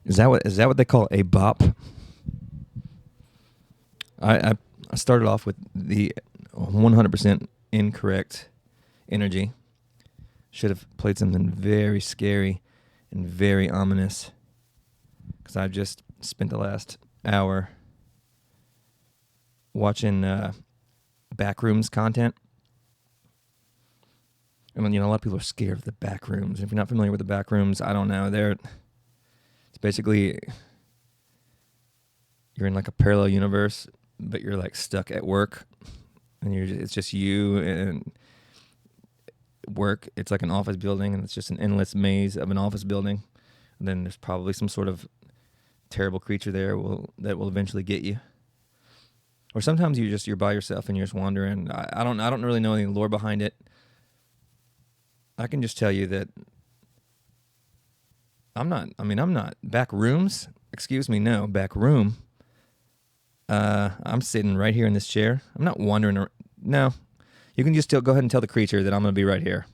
Is that what they call a bop? I started off with the 100% incorrect energy. Should have played something very scary and very ominous, because I've just spent the last hour watching backrooms content. I mean, a lot of people are scared of the backrooms. If you're not familiar with the backrooms, I don't know. It's basically you're in like a parallel universe, but you're like stuck at work, and it's just you and work. It's like an office building, and it's just an endless maze of an office building. And then there's probably some sort of terrible creature there that will eventually get you. Or sometimes you're by yourself and you're just wandering. I don't really know any lore behind it. I can just tell you that I'm not back rooms. Excuse me, no, back room. I'm sitting right here in this chair. I'm not wandering. No, you can just go ahead and tell the creature that I'm going to be right here.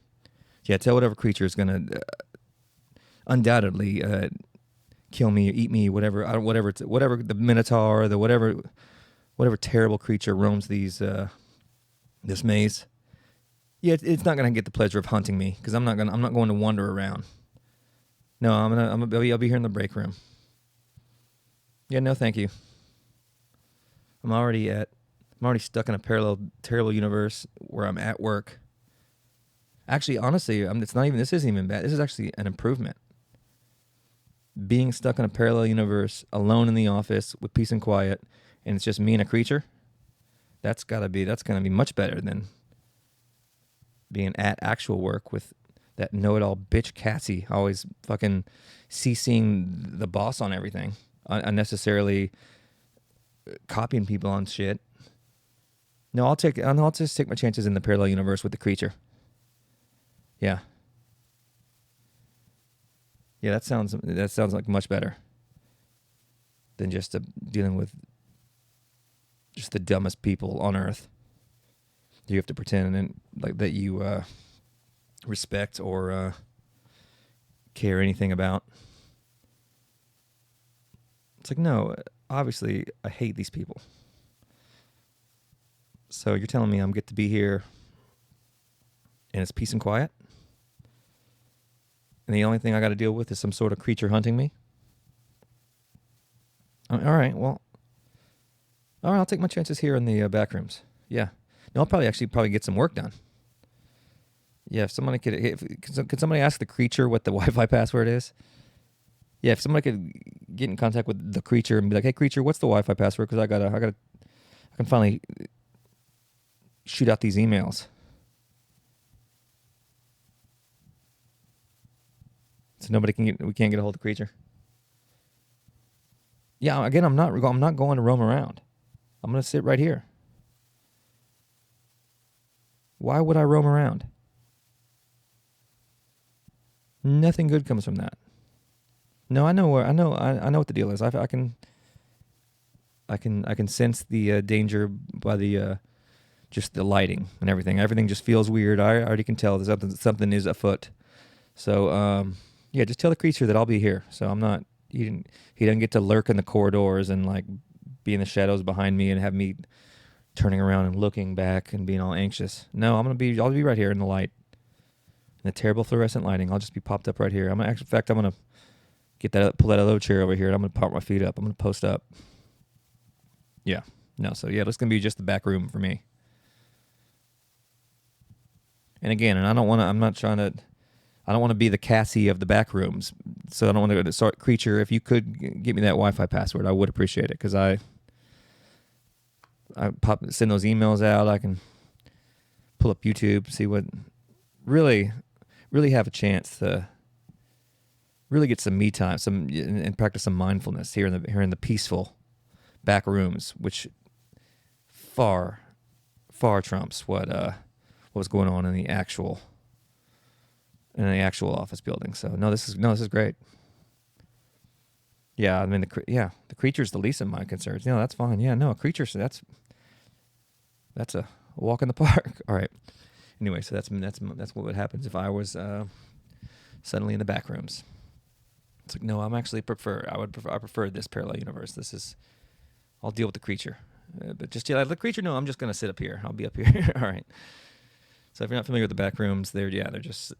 Yeah, tell whatever creature is going to undoubtedly kill me, or eat me, whatever the minotaur, the whatever terrible creature roams this maze. Yeah, it's not gonna get the pleasure of hunting me, because I'm not going to wander around. No, I'll be here in the break room. Yeah, no, thank you. I'm already stuck in a terrible universe where I'm at work. Actually, honestly, this isn't even bad. This is actually an improvement. Being stuck in a parallel universe, alone in the office with peace and quiet, and it's just me and a creature. That's gonna be much better than being at actual work with that know-it-all bitch Cassie, always fucking CCing the boss on everything, unnecessarily copying people on shit. No, I'll just take my chances in the parallel universe with the creature. Yeah. Yeah, that sounds like much better than just dealing with just the dumbest people on earth. You have to pretend and like that you respect or care anything about. It's like, no, obviously I hate these people. So you're telling me I'm get to be here and it's peace and quiet? And the only thing I got to deal with is some sort of creature hunting me? All right, well, all right, I'll take my chances here in the back rooms. Yeah. No, I'll probably get some work done. Yeah, if somebody could somebody ask the creature what the Wi-Fi password is? Yeah, if somebody could get in contact with the creature and be like, "Hey, creature, what's the Wi-Fi password?" Because I can finally shoot out these emails. So we can't get a hold of the creature. Yeah, again, I'm not going to roam around. I'm going to sit right here. Why would I roam around? Nothing good comes from that. No, I know what the deal is. I can sense the danger by the just the lighting and everything. Everything just feels weird. I already can tell that something is afoot. So yeah, just tell the creature that I'll be here. So I'm not. He doesn't get to lurk in the corridors and like be in the shadows behind me and have me turning around and looking back and being all anxious. No, I'll be right here in the light. In the terrible fluorescent lighting. I'll just be popped up right here. I'm gonna pull that other chair over here, and I'm gonna pop my feet up. I'm gonna post up. Yeah. No, so yeah, that's gonna be just the back room for me. And again, I don't want to be the Cassie of the back rooms. So I don't want to go to start creature. If you could get me that Wi-Fi password, I would appreciate it, because I send those emails out. I can pull up YouTube, see what really have a chance to really get some me time, and practice some mindfulness here in the peaceful back rooms, which far trumps what was going on in the actual office building. So this is great. Yeah, I mean the creature's the least of my concerns. That's fine. Yeah, no, a creature, so that's a walk in the park. All right. Anyway, so that's what would happen if I was suddenly in the back rooms. It's like, no, I prefer this parallel universe. I'll deal with the creature. But just the creature, no, I'm just going to sit up here. I'll be up here. All right. So if you're not familiar with the back rooms, they're just,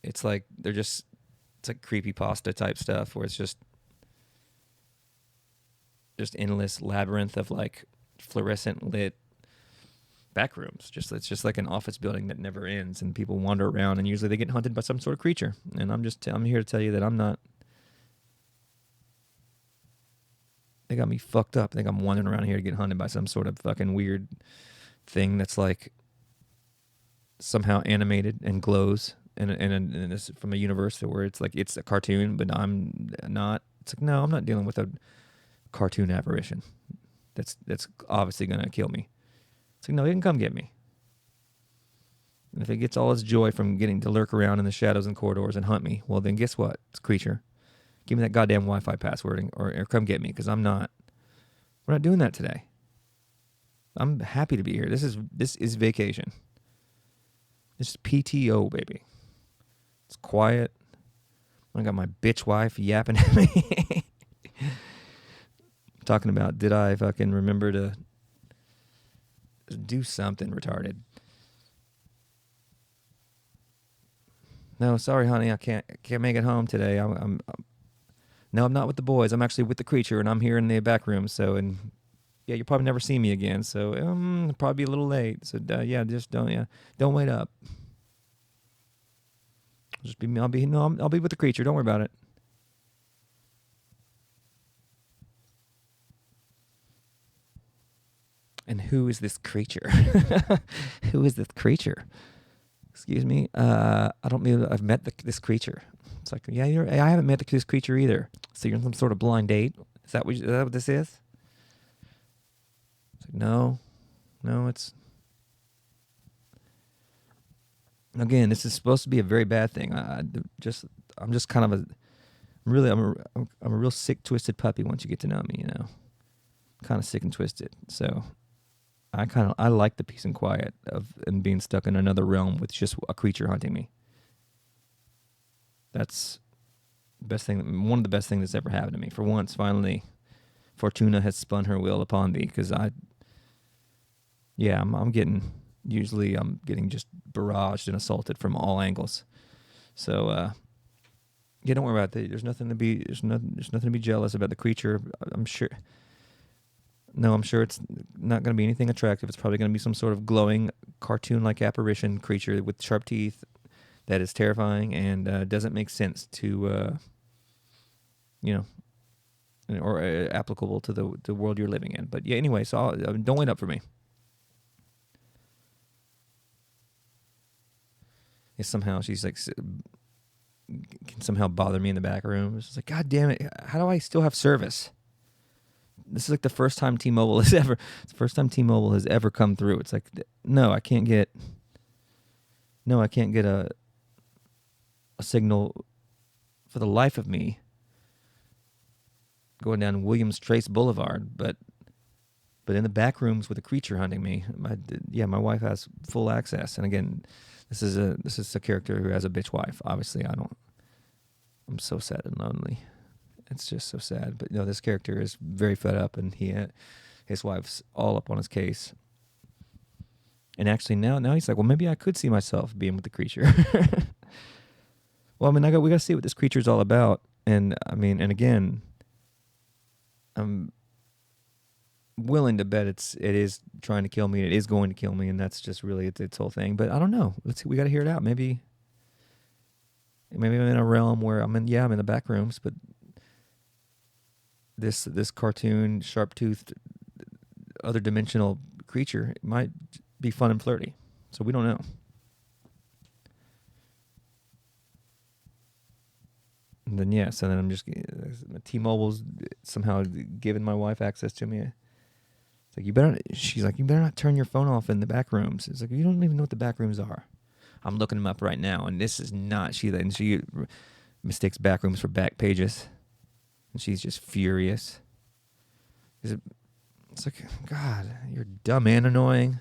it's like creepypasta type stuff where it's just endless labyrinth of like fluorescent lit back rooms. It's just like an office building that never ends, and people wander around, and usually they get hunted by some sort of creature. And I'm here to tell you that I'm not. They got me fucked up. I think I'm wandering around here to get hunted by some sort of fucking weird thing that's like somehow animated and glows, and it's from a universe where it's like it's a cartoon, but I'm not. It's like, no, I'm not dealing with a cartoon apparition. That's obviously gonna kill me. It's like, no, it can come get me. And if it gets all its joy from getting to lurk around in the shadows and corridors and hunt me, well, then guess what? It's a creature. Give me that goddamn Wi-Fi password or come get me, because we're not doing that today. I'm happy to be here. This is vacation. This is PTO, baby. It's quiet. I got my bitch wife yapping at me. Talking about, did I fucking remember to do something retarded? No, sorry, honey, I can't make it home today. No, I'm not with the boys. I'm actually with the creature, and I'm here in the back room. So, and yeah, you'll probably never see me again. So, probably be a little late. So, yeah, just don't wait up. Just be me. I'll be with the creature. Don't worry about it. And who is this creature? Who is this creature? Excuse me. I don't mean I've met this creature. It's like, yeah, I haven't met this creature either. So you're on some sort of blind date? Is that what this is? It's like, no, it's. Again, this is supposed to be a very bad thing. I'm just kind of I'm a real sick, twisted puppy once you get to know me, you know. Kind of sick and twisted. So I like the peace and quiet and being stuck in another realm with just a creature hunting me. That's the best thing. One of the best things that's ever happened to me. For once, finally, Fortuna has spun her wheel upon thee, because I'm getting just barraged and assaulted from all angles. So yeah, don't worry about that. There's nothing to be jealous about the creature. I'm sure. No, I'm sure it's not going to be anything attractive. It's probably going to be some sort of glowing, cartoon-like apparition creature with sharp teeth that is terrifying and doesn't make sense to, or applicable to the world you're living in. But yeah, anyway, so don't wait up for me. Somehow she's like, can somehow bother me in the back room. It's like, God damn it, how do I still have service? This is like the first time T-Mobile has ever come through. It's like, no, I can't get a signal for the life of me going down Williams Trace Boulevard, but in the back rooms with a creature hunting me, my wife has full access. And again, this is a character who has a bitch wife. Obviously, I'm so sad and lonely. It's just so sad. But this character is very fed up, and his wife's all up on his case. And actually now he's like, well, maybe I could see myself being with the creature. Well, I mean, we got to see what this creature's all about. And I mean, and again, I'm willing to bet it is trying to kill me. It is going to kill me, and that's just really its whole thing. But I don't know. Let's see. We got to hear it out. Maybe I'm in a realm where I'm in the back rooms, but this cartoon, sharp-toothed, other dimensional creature might be fun and flirty. So we don't know. And then so then I'm just T-Mobile's somehow giving my wife access to me. It's like, she's like, you better not turn your phone off in the back rooms. It's like, you don't even know what the back rooms are. I'm looking them up right now, and this is not she mistakes back rooms for back pages. And she's just furious. It's like, God, you're dumb and annoying.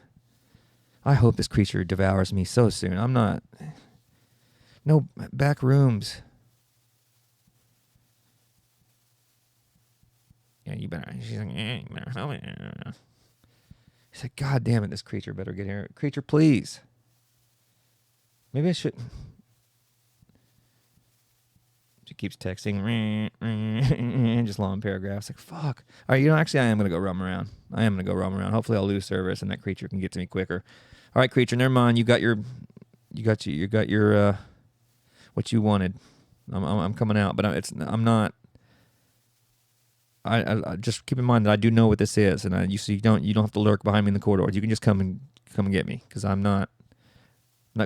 I hope this creature devours me so soon. No back rooms. you better. She's like, you better help me. He's like, God damn it, this creature better get here. Creature, please. Maybe I should. She keeps texting, just long paragraphs. Like, fuck. All right, actually, I am going to go roam around. Hopefully, I'll lose service and that creature can get to me quicker. All right, creature, never mind. You got your, what you wanted. I'm coming out, but I'm not. I just keep in mind that I do know what this is, and you don't have to lurk behind me in the corridors. You can just come and get me, because I'm not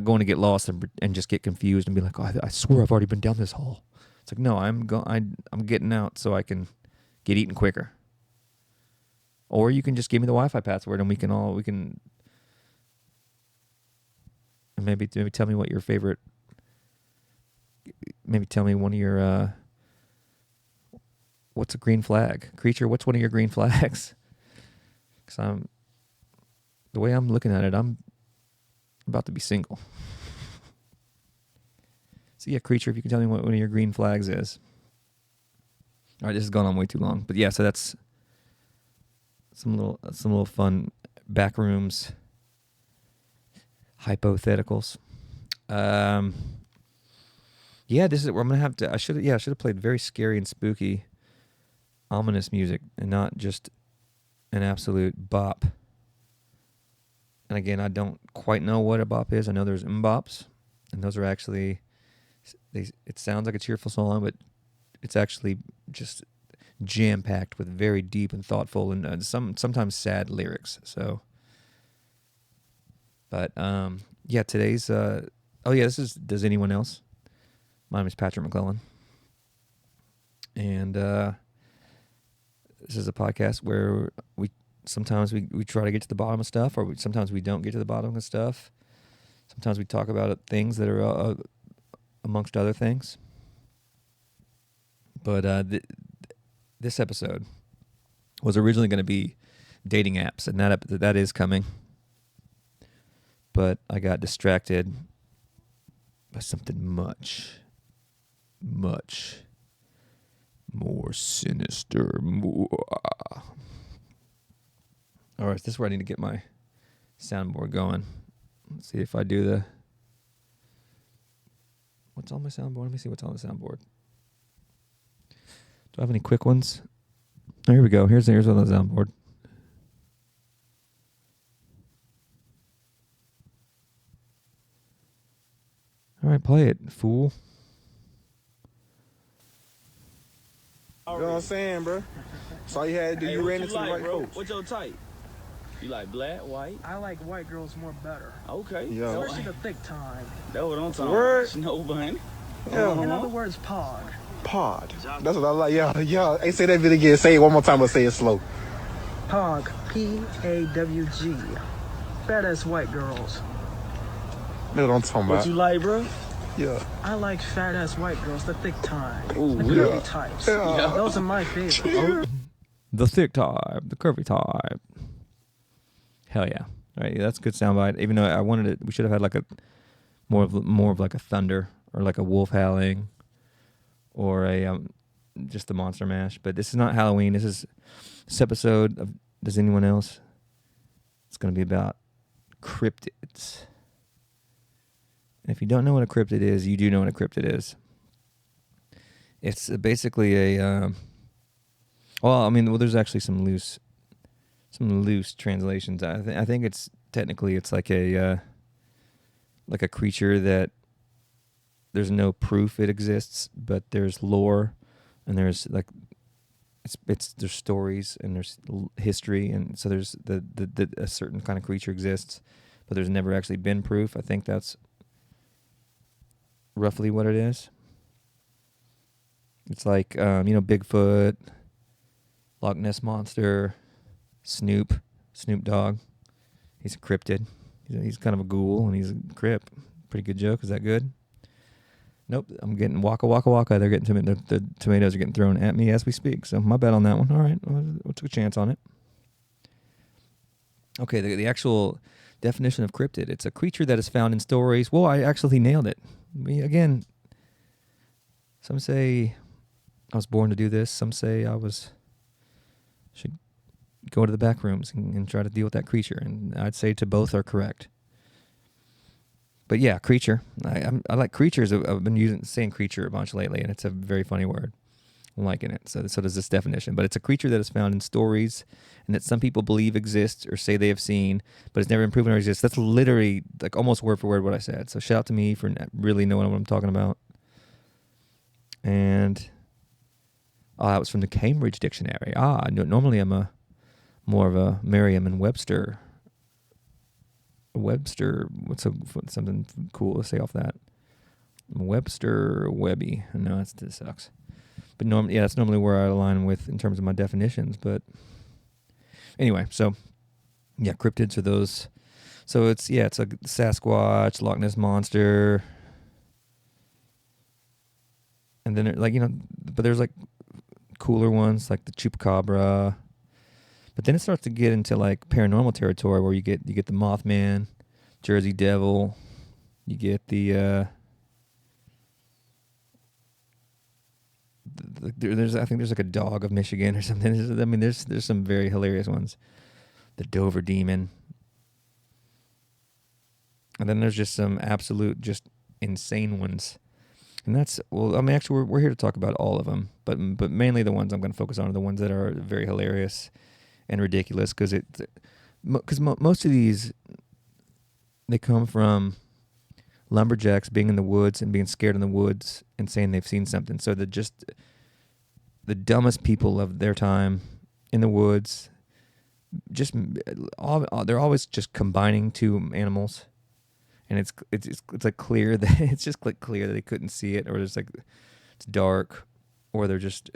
going to get lost and just get confused and be like, oh, I swear I've already been down this hall. It's like, no, I'm getting out so I can get eaten quicker. Or you can just give me the Wi-Fi password and we can maybe tell me what your favorite. Maybe tell me one of your. What's a green flag? Creature, what's one of your green flags? Because the way I'm looking at it, I'm about to be single. So yeah, creature, if you can tell me what one of your green flags is. All right, this has gone on way too long. But yeah, so that's some little fun backrooms hypotheticals. Yeah, this is where I'm gonna have to. I should have played very scary and spooky, ominous music, and not just an absolute bop. And again, I don't quite know what a bop is. I know there's mbops, and those are actually. It sounds like a cheerful song, but it's actually just jam-packed with very deep and thoughtful and sometimes sad lyrics. So, but yeah, today's this is Does Anyone Else? My name is Patrick McClellan, and this is a podcast where sometimes we try to get to the bottom of stuff, or sometimes we don't get to the bottom of stuff. Sometimes we talk about things that are amongst other things. But this episode was originally going to be dating apps, and that is coming. But I got distracted by something much, much more sinister. All right, this is where I need to get my soundboard going. Let's see if I do the... What's on my soundboard? Let me see what's on the soundboard. Do I have any quick ones? Oh, here we go. Here's what's on the soundboard. All right, play it, fool. You know what I'm saying, bro? That's all you had to do. You ran into the right folks. What's your type? You like black, white? I like white girls more better. Okay. Yeah. Especially the thick time. That's what I'm talking Word? about. No, bunny. Yeah. In other words, pog. Pod. That's what I like. Yeah. Hey, say that bit again. Say it one more time, but say it slow. Pog. P-A-W-G. Fat ass white girls. That's what I'm talking about. What you like, bro? Yeah. I like fat ass white girls, the thick time. Ooh, the yeah. curvy types. Yeah. Those are my favorite. The thick type, the curvy type. Hell yeah! All right, that's a good soundbite. Even though I wanted it, we should have had like a more of like a thunder or like a wolf howling, or a just the monster mash. But this is not Halloween. This episode of Does Anyone Else? It's going to be about cryptids. And if you don't know what a cryptid is, you do know what a cryptid is. It's basically a there's actually some loose translations. I think it's technically like a creature that there's no proof it exists, but there's lore, and there's like there's stories and there's history, and so there's a certain kind of creature exists, but there's never actually been proof. I think that's roughly what it is. It's like Bigfoot, Loch Ness Monster, Snoop Dogg. He's a cryptid. He's kind of a ghoul, and he's a crypt. Pretty good joke. Is that good? Nope. I'm getting waka waka waka. They're getting the tomatoes are getting thrown at me as we speak. So my bad on that one. All right, we'll take a chance on it. Okay, the actual definition of cryptid. It's a creature that is found in stories. Well, I actually nailed it. Again, some say I was born to do this. Some say I was should go to the back rooms and try to deal with that creature. And I'd say to both are correct. But yeah, creature. I like creatures. I've been saying creature a bunch lately, and it's a very funny word. I'm liking it. So does this definition. But it's a creature that is found in stories and that some people believe exists or say they have seen, but it's never been proven or exists. That's literally like almost word for word what I said. So shout out to me for really knowing what I'm talking about. And that was from the Cambridge Dictionary. Normally I'm more of a Merriam and Webster. What's something cool to say off that? Webster Webby. No, that sucks. But that's normally where I align with in terms of my definitions. But anyway, so yeah, cryptids are those. So it's a Sasquatch, Loch Ness Monster, and then but there's like cooler ones like the Chupacabra. But then it starts to get into like paranormal territory where you get the Mothman, Jersey Devil, you get the I think there's like a dog of Michigan or something. I mean, there's some very hilarious ones. The Dover Demon. And then there's just some absolute just insane ones. And actually we're here to talk about all of them, but mainly the ones I'm going to focus on are the ones that are very hilarious and ridiculous because most of these, they come from lumberjacks being in the woods and being scared in the woods and saying they've seen something. So they're just the dumbest people of their time in the woods. They're always just combining two animals, and it's like clear that it's just like clear that they couldn't see it, or it's dark, or they're just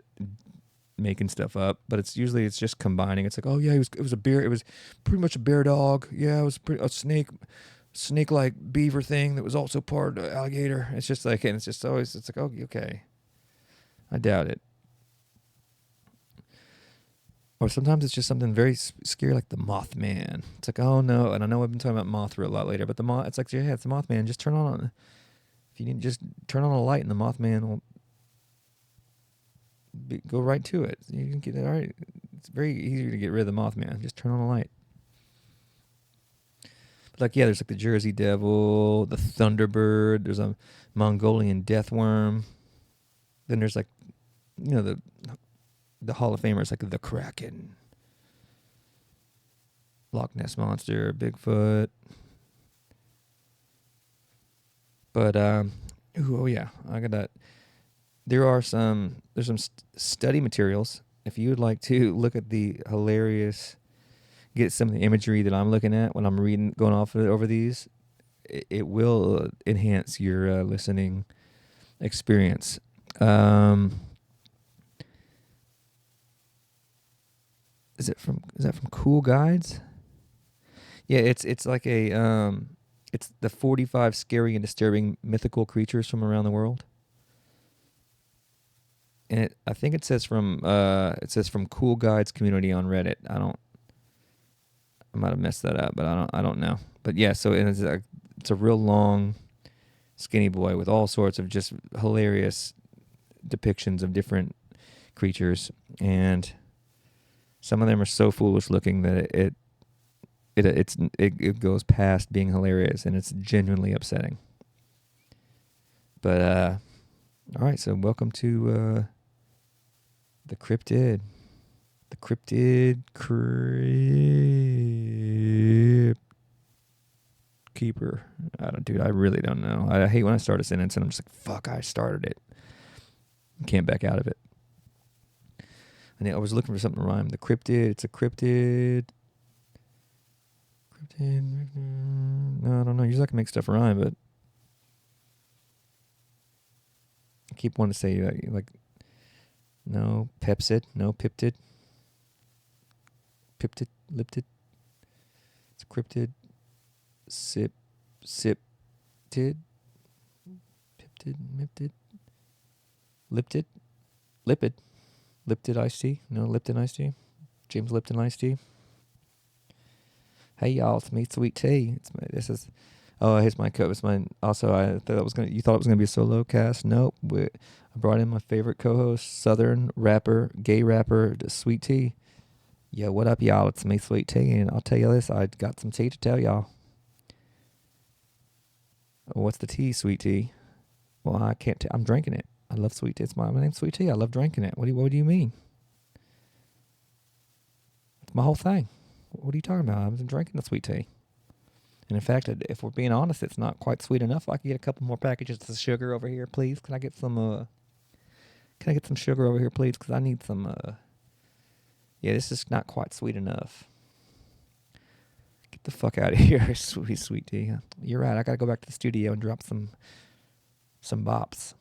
making stuff up. But it's just combining. It's like, oh yeah, it was a bear. It was pretty much a bear dog. Yeah, it was a snake-like beaver thing that was also part alligator. It's just like, and it's just always, it's like, oh, okay. I doubt it. Or sometimes it's just something very scary like the Mothman. It's like, oh no, and I know I've been talking about Mothra a lot later, but it's like, yeah, it's the Mothman. Just turn on, if you need, just turn on a light and the Mothman will go right to it. You can get it, all right. It's very easy to get rid of the Mothman. Just turn on a light. But like, yeah, there's like the Jersey Devil, the Thunderbird, there's a Mongolian death worm. Then there's like, the Hall of Famers like the Kraken, Loch Ness Monster, Bigfoot. But oh yeah, I got that. There's some study materials if you would like to look at the hilarious, get some of the imagery that I'm looking at when I'm going off over these. It will enhance your listening experience. Is that from Cool Guides? Yeah, it's like it's the 45 scary and disturbing mythical creatures from around the world. And I think it says from Cool Guides community on Reddit. I might have messed that up, but I don't know. But yeah, so it's a real long, skinny boy with all sorts of just hilarious depictions of different creatures, and some of them are so foolish looking that it goes past being hilarious, and it's genuinely upsetting. But all right, so welcome to the Cryptid Crypt Keeper. I really don't know. I hate when I start a sentence and I'm just like, fuck, I started it. Can't back out of it. And I was looking for something to rhyme. The cryptid. It's a cryptid. No, I don't know. Usually I can make stuff rhyme, but I keep wanting to say like no pepsid, no piptid, liptid. It's a cryptid. Siptid, piptid, miptid, lipid iced tea. No, Lipton iced tea. James Lipton iced tea. Hey y'all, it's me, Sweet Tea. Here's my coat. It's mine. Also, you thought it was gonna be a solo cast. Nope. I brought in my favorite co-host, Southern rapper, gay rapper, Sweet Tea. Yo, what up, y'all? It's me, Sweet Tea, and I'll tell you this. I got some tea to tell y'all. What's the tea, Sweet Tea? Well, I can't. I'm drinking it. I love sweet tea. It's my name's Sweet Tea. I love drinking it. What do you mean? It's my whole thing. What are you talking about? I'm drinking the sweet tea. And in fact, if we're being honest, it's not quite sweet enough. I can get a couple more packages of sugar over here, please. Can I get some? Can I get some sugar over here, please? Because I need some. Yeah, this is not quite sweet enough. Get the fuck out of here, sweet tea. You're right. I gotta go back to the studio and drop some bops.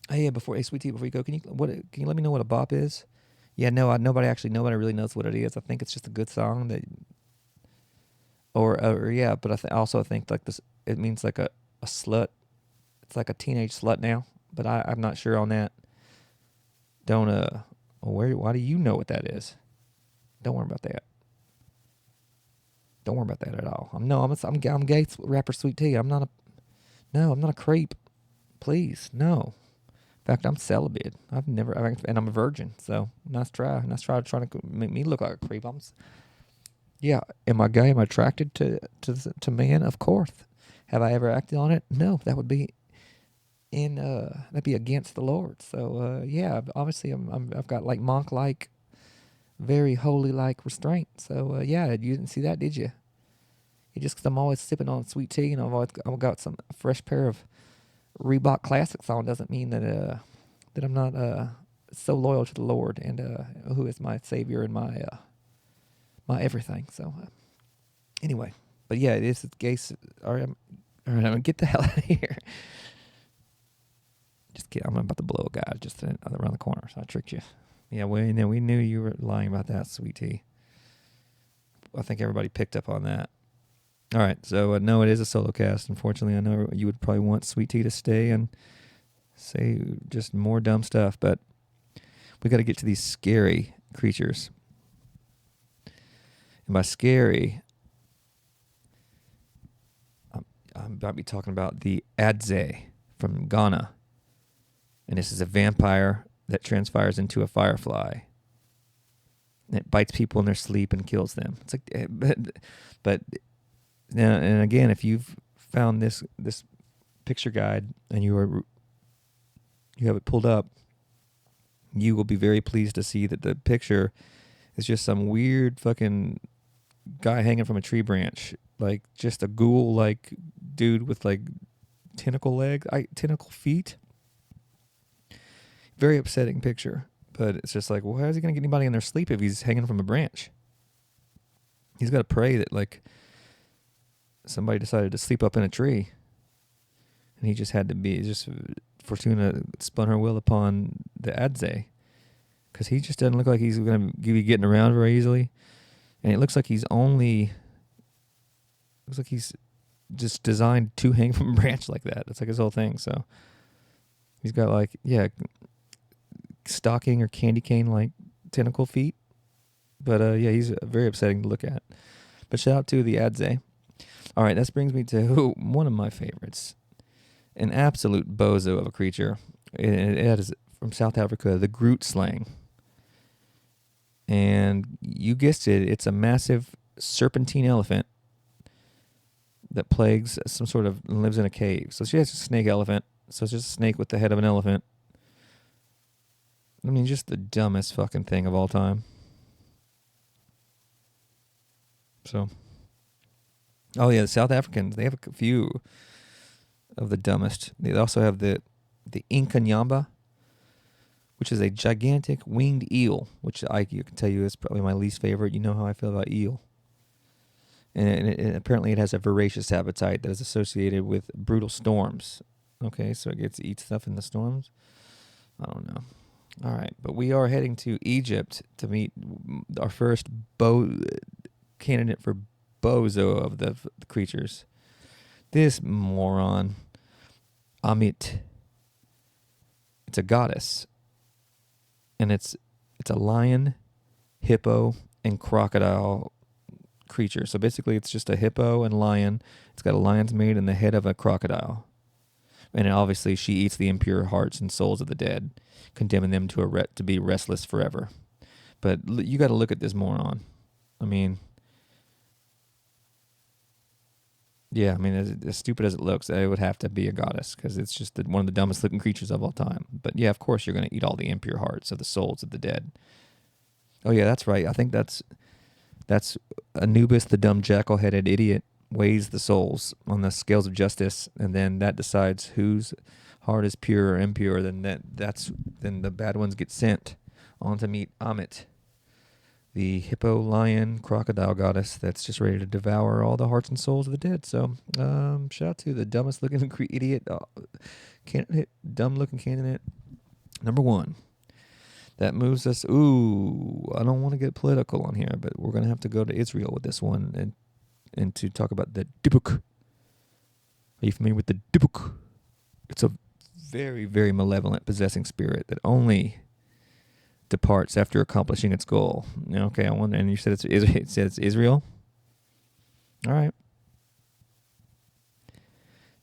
Hey, sweet tea, before you go, can you let me know what a bop is? Yeah, no, nobody really knows what it is. I think it's just a good song that, or yeah, but I also think like this, it means like a slut. It's like a teenage slut now, but I'm not sure on that. Why do you know what that is? Don't worry about that. Don't worry about that at all. I'm gay rapper Sweet Tea. I'm not a creep. Please, no. In fact, I'm celibate. And I'm a virgin. So nice try trying to make me look like a creep. Yeah. Am I gay? Am I attracted to men? Of course. Have I ever acted on it? No. That would be that'd be against the Lord. So yeah. Obviously, I've got like monk-like, very holy-like restraint. So yeah. You didn't see that, did you? Just because I'm always sipping on sweet tea and I've got a fresh pair of Reebok Classics on doesn't mean that I'm not so loyal to the Lord and who is my Savior and my everything. So anyway, but yeah, this is gay. All right, I'm gonna get the hell out of here. Just kidding. I'm about to blow a guy just around the corner. So I tricked you. Yeah, we knew you were lying about that, Sweet Tea. I think everybody picked up on that. All right, so no, it is a solo cast. Unfortunately, I know you would probably want Sweet Tea to stay and say just more dumb stuff, but we got to get to these scary creatures. And by scary, I'm about to be talking about the Adze from Ghana. And this is a vampire that transpires into a firefly. And it bites people in their sleep and kills them. It's like, but now, and again, if you've found this picture guide and you have it pulled up, you will be very pleased to see that the picture is just some weird fucking guy hanging from a tree branch, like just a ghoul-like dude with like tentacle feet. Very upsetting picture, but it's just like, well, how is he gonna get anybody in their sleep if he's hanging from a branch? He's got to pray that like somebody decided to sleep up in a tree, and he just had to be. Just Fortuna spun her will upon the Adze, because he just doesn't look like he's going to be getting around very easily, and it looks like he's just designed to hang from a branch like that. That's like his whole thing. So he's got like stocking or candy cane like tentacle feet, but he's very upsetting to look at. But shout out to the Adze. All right, this brings me to one of my favorites, an absolute bozo of a creature. It is from South Africa, the Groot slang. And you guessed it, it's a massive serpentine elephant that plagues some sort of, lives in a cave. So she has a snake elephant, so it's just a snake with the head of an elephant. I mean, just the dumbest fucking thing of all time. So... oh yeah, the South Africans, they have a few of the dumbest. They also have the Inkanyamba, which is a gigantic winged eel, which I can tell you is probably my least favorite. You know how I feel about eel. And apparently it has a voracious appetite that is associated with brutal storms. Okay, so it gets to eat stuff in the storms? I don't know. All right, but we are heading to Egypt to meet our first candidate for bozo of the creatures. This moron, Amit. It's a goddess, and it's a lion, hippo, and crocodile creature. So basically, it's just a hippo and lion. It's got a lion's mane and the head of a crocodile, and obviously, she eats the impure hearts and souls of the dead, condemning them to be restless forever. But you got to look at this moron. I mean, yeah, I mean, as stupid as it looks, it would have to be a goddess because it's just one of the dumbest looking creatures of all time. But yeah, of course, you're going to eat all the impure hearts of the souls of the dead. Oh yeah, that's right. I think that's Anubis, the dumb jackal-headed idiot, weighs the souls on the scales of justice, and then that decides whose heart is pure or impure. Then then the bad ones get sent on to meet Amit, the hippo, lion, crocodile goddess that's just ready to devour all the hearts and souls of the dead. So, shout out to the dumbest looking idiot candidate, dumb looking candidate number 1. That moves us. Ooh, I don't want to get political on here, but we're gonna have to go to Israel with this one and to talk about the Dibuk. Are you familiar with the Dibuk? It's a very, very malevolent possessing spirit that only departs after accomplishing its goal. Okay, I wonder. And you said it's Israel. All right.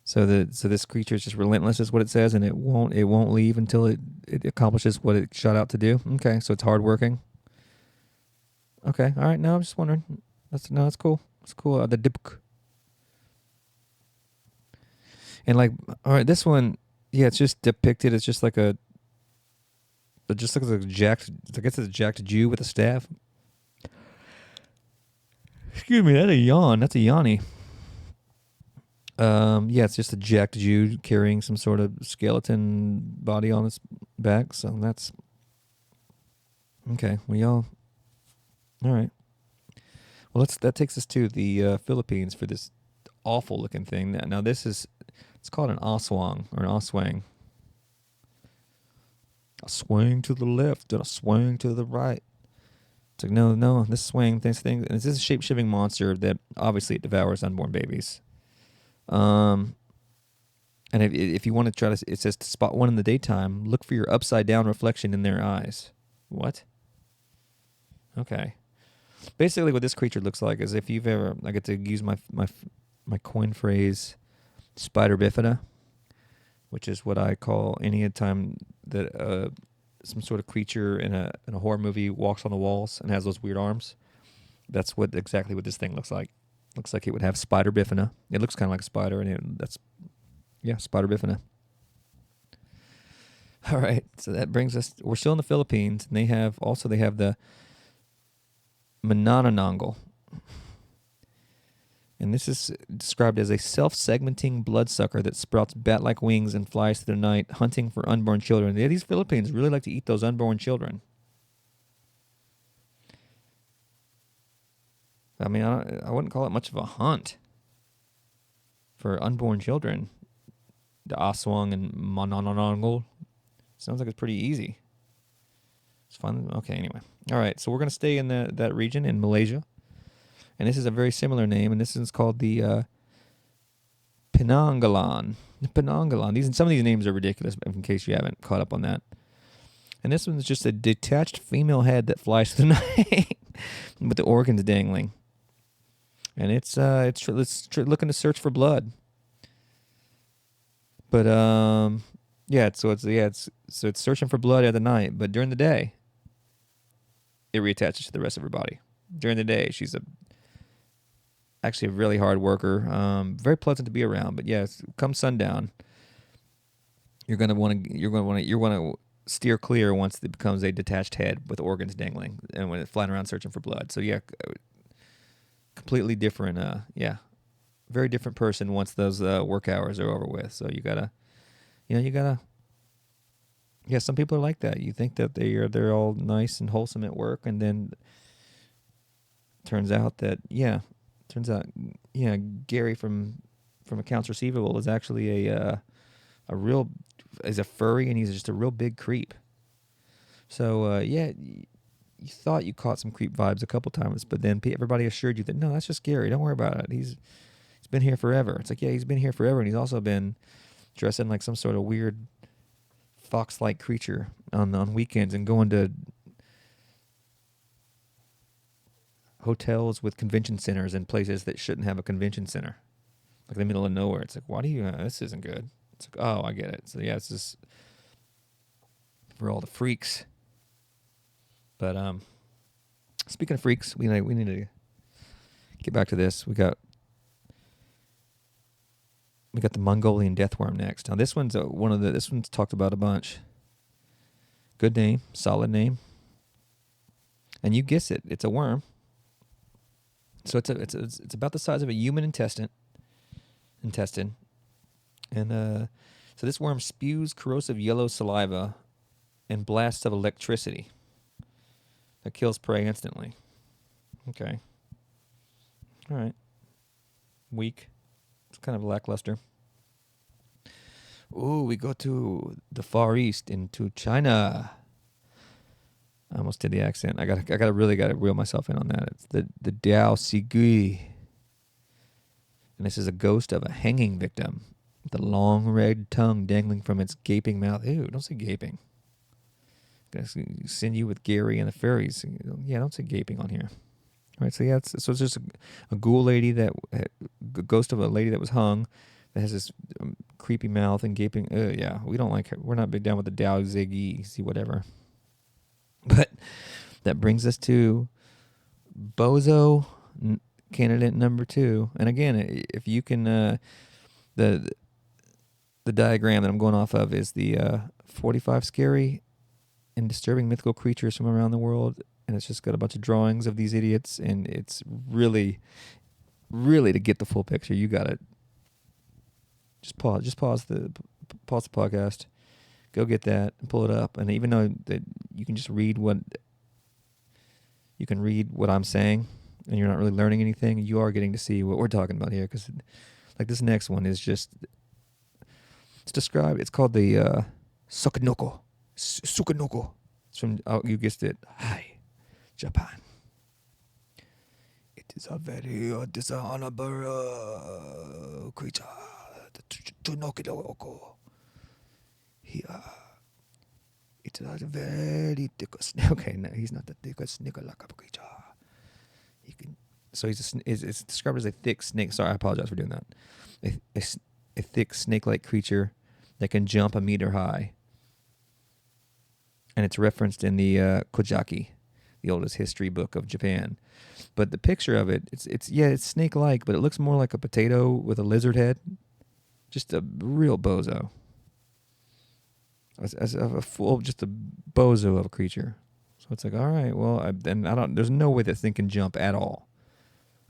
So this creature is just relentless, is what it says, and it won't leave until it accomplishes what it shot out to do. Okay, so it's hardworking. Okay, all right. No, I'm just wondering. That's cool. It's cool. The dipk. And like, all right, this one, yeah, it's just depicted. It's just like it just looks like a jacked. I guess it's a jacked Jew with a staff. Excuse me, that's a yawn. That's a yanni. Yeah, it's just a jacked Jew carrying some sort of skeleton body on its back. So that's okay. All right. Well, that takes us to the Philippines for this awful looking thing. Now it's called an aswang or an aswang. A swing to the left and a swing to the right. It's like no, this thing. And this is a shape-shifting monster that obviously it devours unborn babies. And if you want to try to, it says to spot one in the daytime, look for your upside down reflection in their eyes. What? Okay. Basically, what this creature looks like is if you've ever, I get to use my coin phrase, spider bifida, which is what I call any time that some sort of creature in a horror movie walks on the walls and has those weird arms. That's exactly what this thing looks like. Looks like it would have spider bifida. It looks kind of like a spider, and spider bifida. All right, so that brings us. We're still in the Philippines, and they have the Mananananggal, and this is described as a self-segmenting bloodsucker that sprouts bat-like wings and flies through the night, hunting for unborn children. Yeah, these Philippines really like to eat those unborn children. I mean, I wouldn't call it much of a hunt for unborn children. The aswang and Mananananggal sounds like it's pretty easy. It's fun. Okay, anyway. All right, so we're going to stay in that region in Malaysia. And this is a very similar name, and this is called the Penanggalan. Some of these names are ridiculous, in case you haven't caught up on that. And this one's just a detached female head that flies through the night with the organs dangling. And it's looking to search for blood. But it's searching for blood at the night, but during the day it reattaches to the rest of her body. During the day she's actually a really hard worker, very pleasant to be around, but yes, come sundown you're going to want to steer clear once it becomes a detached head with organs dangling and when it's flying around searching for blood. So yeah, completely different, very different person once those work hours are over with. So you gotta, some people are like that. You think that they're all nice and wholesome at work, and then turns out, Gary from accounts receivable is actually a furry, and he's just a real big creep. So you thought you caught some creep vibes a couple times, but then everybody assured you that, no, that's just Gary. Don't worry about it. He's been here forever. It's like, yeah, he's been here forever, and he's also been dressing like some sort of weird fox-like creature on weekends and going to hotels with convention centers and places that shouldn't have a convention center, like in the middle of nowhere. It's like, why do you? This isn't good. It's like, oh, I get it. So yeah, it's just for all the freaks. But Speaking of freaks, we need to get back to this. We got the Mongolian deathworm next. Now this one's this one's talked about a bunch. Good name, solid name, and you guess it, it's a worm. So it's about the size of a human intestine, and so this worm spews corrosive yellow saliva and blasts of electricity that kills prey instantly. Okay. All right. Weak. It's kind of lackluster. Ooh, we go to the Far East into China. I almost did the accent. I really gotta reel myself in on that. It's the Dao Sigui. And this is a ghost of a hanging victim with a long red tongue dangling from its gaping mouth. Ew, don't say gaping. I'm gonna send you with Gary and the fairies. Yeah, don't say gaping on here. All right, so yeah, it's just a ghoul lady a ghost of a lady that was hung that has this creepy mouth and gaping. Yeah, we don't like her. We're not big down with the Dao Ziggy, see whatever. But that brings us to Bozo candidate number 2. And again, if you can, the diagram that I'm going off of is the 45 scary and disturbing mythical creatures from around the world. And it's just got a bunch of drawings of these idiots. And it's really, really, to get the full picture, you got to just pause the podcast. Go get that and pull it up. And even though that you can just read what I'm saying, and you're not really learning anything, you are getting to see what we're talking about here. Because, like, this next one is just, it's described. It's called the Sukanoko. Sukanoko. It's from, you guessed it, Japan. It is a very dishonorable creature. The Tunokidoko. Here. It's a very thick snake. Okay, no, he's not the thickest snake like a creature. He can. So it's described as a thick snake. Sorry, I apologize for doing that. A thick snake-like creature that can jump a meter high. And it's referenced in the Kojaki, the oldest history book of Japan. But the picture of it, it's snake-like, but it looks more like a potato with a lizard head. Just a real bozo. As a full, just a bozo of a creature. So it's like, all right, well, there's no way that thing can jump at all.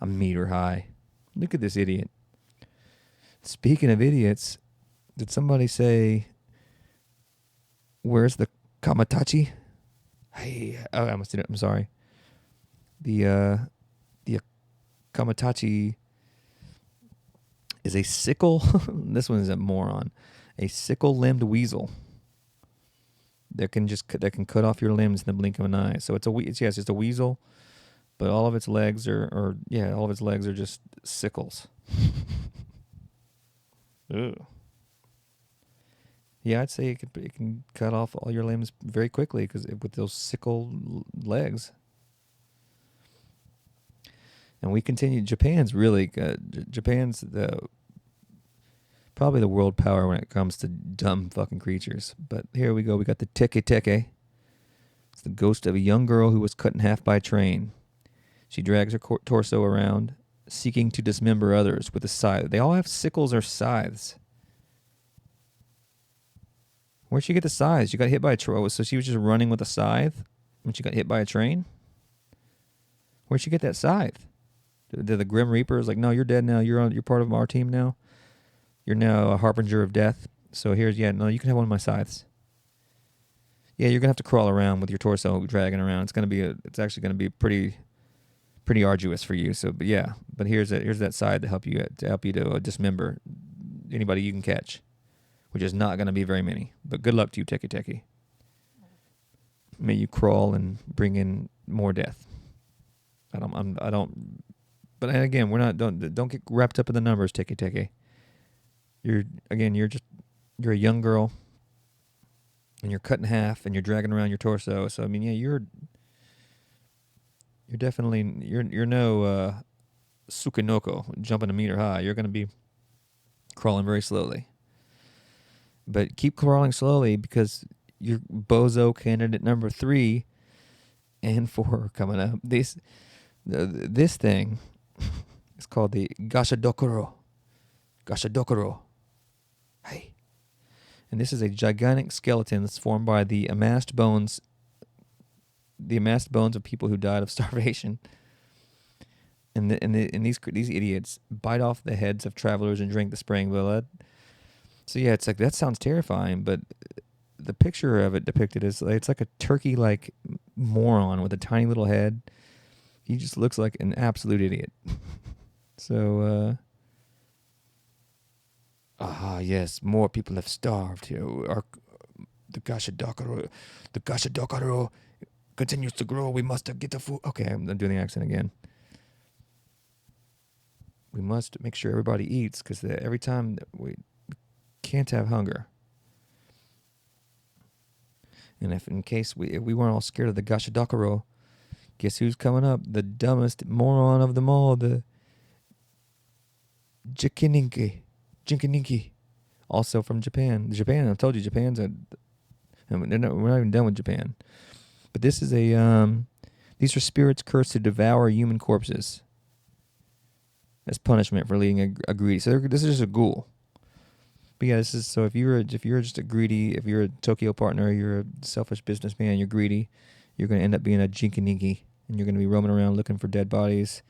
A meter high. Look at this idiot. Speaking of idiots, did somebody say, where's the Kamatachi? Hey, I almost did it. I'm sorry. The Kamatachi is a sickle. This one is a moron. A sickle-limbed weasel that can cut off your limbs in the blink of an eye. So it's just a weasel, but all of its legs are just sickles. Ooh. Yeah, I'd say it can cut off all your limbs very quickly with those sickle legs. And we continue. Japan's really good. Japan's probably the world power when it comes to dumb fucking creatures. But here we go. We got the Teke Teke. It's the ghost of a young girl who was cut in half by a train. She drags her torso around, seeking to dismember others with a scythe. They all have sickles or scythes. Where'd she get the scythe? She got hit by a train. So she was just running with a scythe when she got hit by a train? Where'd she get that scythe? Did the Grim Reapers like, no, you're dead now. You're part of our team now. You're now a harbinger of death. So you can have one of my scythes. Yeah, you're gonna have to crawl around with your torso dragging around. It's actually gonna be pretty arduous for you. So, but here's that scythe to help you to dismember anybody you can catch, which is not gonna be very many. But good luck to you, Teki Teki. May you crawl and bring in more death. I don't. But again, don't get wrapped up in the numbers, Teki Teki. You're a young girl, and you're cut in half, and you're dragging around your torso. So I mean, yeah, you're definitely you're no Sukinoko jumping a meter high. You're going to be crawling very slowly, but keep crawling slowly because your bozo candidate number 3 and 4 are coming up. This thing is called the Gashadokuro. Gashadokuro. Hey. And this is a gigantic skeleton that's formed by the amassed bones of people who died of starvation. And these idiots bite off the heads of travelers and drink the spring blood. So yeah, it's like, that sounds terrifying, but the picture of it depicted is it's like a turkey-like moron with a tiny little head. He just looks like an absolute idiot. So, yes, more people have starved here. The Gashadokaro continues to grow. We must get the food. Okay, I'm doing the accent again. We must make sure everybody eats, because every time we can't have hunger. And if in case we weren't all scared of the Gashadokaro, guess who's coming up? The dumbest moron of them all, the Jinkininki. Also from Japan. Japan, I told you, we're not even done with Japan. But this is these are spirits cursed to devour human corpses as punishment for leading a greedy. So this is just a ghoul. But yeah, this is, so if you're just a greedy, if you're a Tokyo partner, you're a selfish businessman, you're greedy, you're going to end up being a jinkiniki, and you're going to be roaming around looking for dead bodies,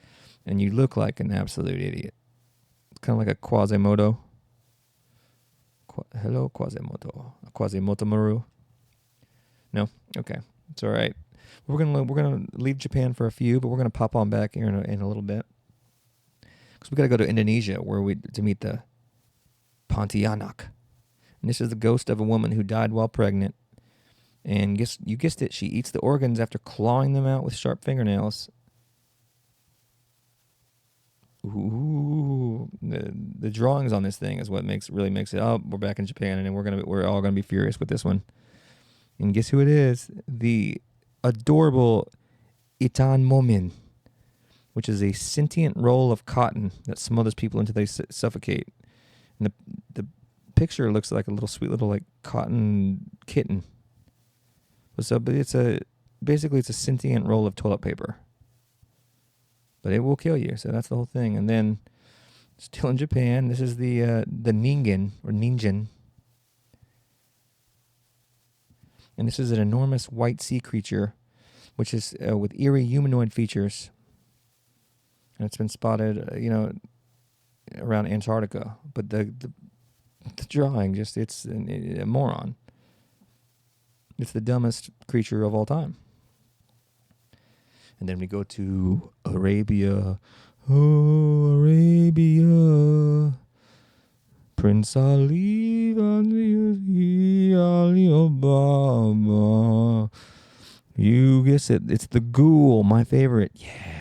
and you look like an absolute idiot. It's kind of like a Quasimodo. Hello, Quasimodo. A Quasimoto Maru. No? Okay. It's all right. We're gonna leave Japan for a few, but we're gonna pop on back here in a little bit, because we got to go to Indonesia to meet the Pontianak. And this is the ghost of a woman who died while pregnant. And you guessed it, she eats the organs after clawing them out with sharp fingernails. Ooh, the drawings on this thing is what really makes it. Oh, we're back in Japan, and we're all gonna be furious with this one. And guess who it is? The adorable Itan Momin, which is a sentient roll of cotton that smothers people until they suffocate. And the picture looks like a little sweet little like cotton kitten. But basically it's a sentient roll of toilet paper. But it will kill you, so that's the whole thing. And then, still in Japan, this is the Ningen, or Ningen. And this is an enormous white sea creature, which is with eerie humanoid features. And it's been spotted, around Antarctica. But the drawing, it's a moron. It's the dumbest creature of all time. And then we go to Arabia. Oh, Arabia. Prince Ali Obama. You guess it. It's the ghoul, my favorite. Yeah.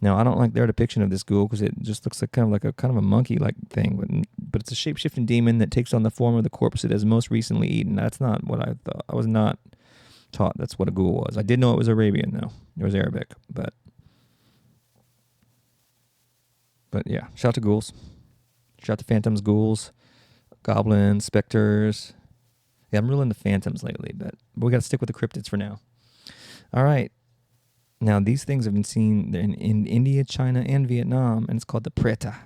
Now, I don't like their depiction of this ghoul because it just looks like kind of a monkey-like thing. But it's a shape-shifting demon that takes on the form of the corpse it has most recently eaten. That's not what I thought. I was not taught that's what a ghoul was. I did know it was Arabian, though. It was Arabic, but yeah. Shout out to ghouls. Shout out to phantoms, ghouls, goblins, specters. Yeah, I'm really into phantoms lately, but we got to stick with the cryptids for now. All right. Now, these things have been seen in India, China, and Vietnam, and it's called the preta.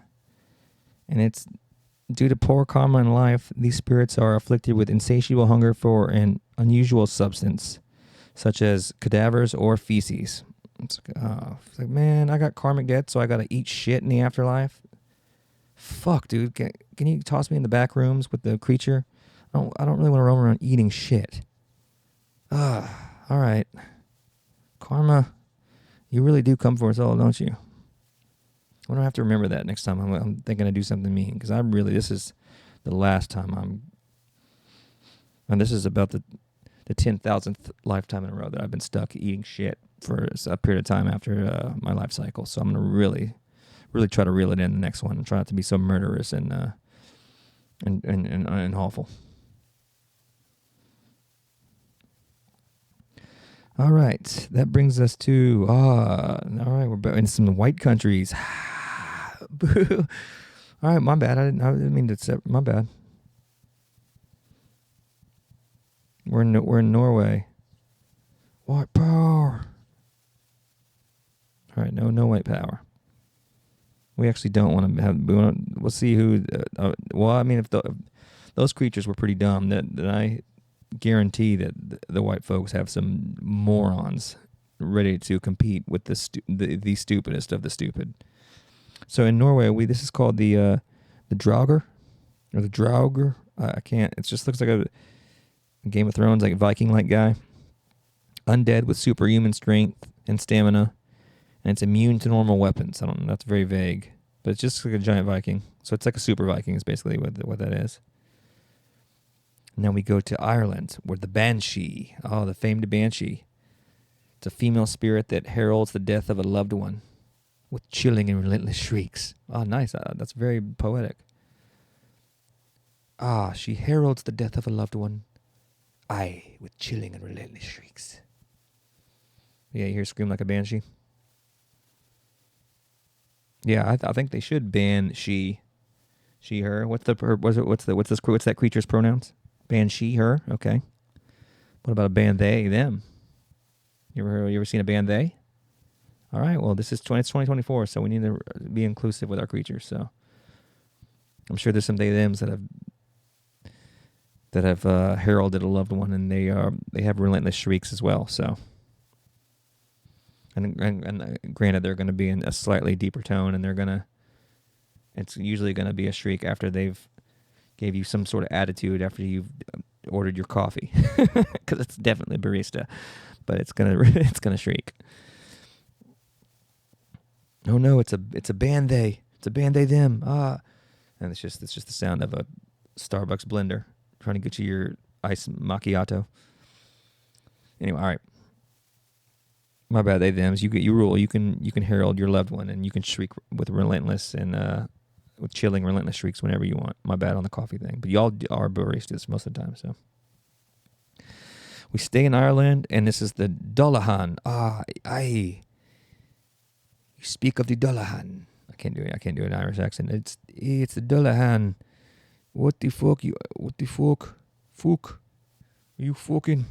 And it's due to poor karma in life, these spirits are afflicted with insatiable hunger for an unusual substance, such as cadavers or feces. It's like, man, I got karmic debt, so I got to eat shit in the afterlife. Fuck, dude. Can you toss me in the back rooms with the creature? I don't really want to roam around eating shit. All right. Karma, you really do come for us all, don't you? I don't have to remember that next time I'm thinking to do something mean, because this is the last time and this is about the 10,000th lifetime in a row that I've been stuck eating shit for a period of time after my life cycle. So I'm going to really, really try to reel it in the next one and try not to be so murderous and awful. All right, that brings us to all right, we're in some white countries. Boo. All right, my bad. I didn't mean to say, my bad. We're in Norway. White power. no white power. We actually don't want to have. We'll see who. Well, I mean, if those creatures were pretty dumb, then I guarantee that the white folks have some morons ready to compete with the stupidest of the stupid. So in Norway, this is called the Draugr, or the Draugr. I can't. It just looks like a Game of Thrones, like Viking-like guy. Undead with superhuman strength and stamina, and it's immune to normal weapons. I don't know. That's very vague, but it's just like a giant Viking. So it's like a super Viking is basically what that is. Now we go to Ireland, where the Banshee. Oh, the famed Banshee. It's a female spirit that heralds the death of a loved one with chilling and relentless shrieks. Oh, nice. That's very poetic. Ah, she heralds the death of a loved one. Aye, with chilling and relentless shrieks. Yeah, you hear scream like a banshee? Yeah, I think they should ban she, her. What's that creature's pronouns? Ban she, her. Okay. What about a ban they, them? You ever seen a ban they? All right. Well, it's 2024, so we need to be inclusive with our creatures. So I'm sure there's some they thems that have heralded a loved one, and they have relentless shrieks as well. So, and granted, they're going to be in a slightly deeper tone, and it's usually going to be a shriek after they've gave you some sort of attitude after you've ordered your coffee, because it's definitely a barista, but it's gonna shriek. Oh no, it's a band they, them. And it's just the sound of a Starbucks blender trying to get you your iced macchiato. Anyway, all right. My bad, they thems. You rule. You can herald your loved one, and you can shriek with relentless and with chilling, relentless shrieks whenever you want. My bad on the coffee thing, but y'all are baristas most of the time. So we stay in Ireland, and this is the Dullahan. Aye. You speak of the Dullahan. I can't do an Irish accent. It's the Dullahan. What the fuck? Fuck. You fucking.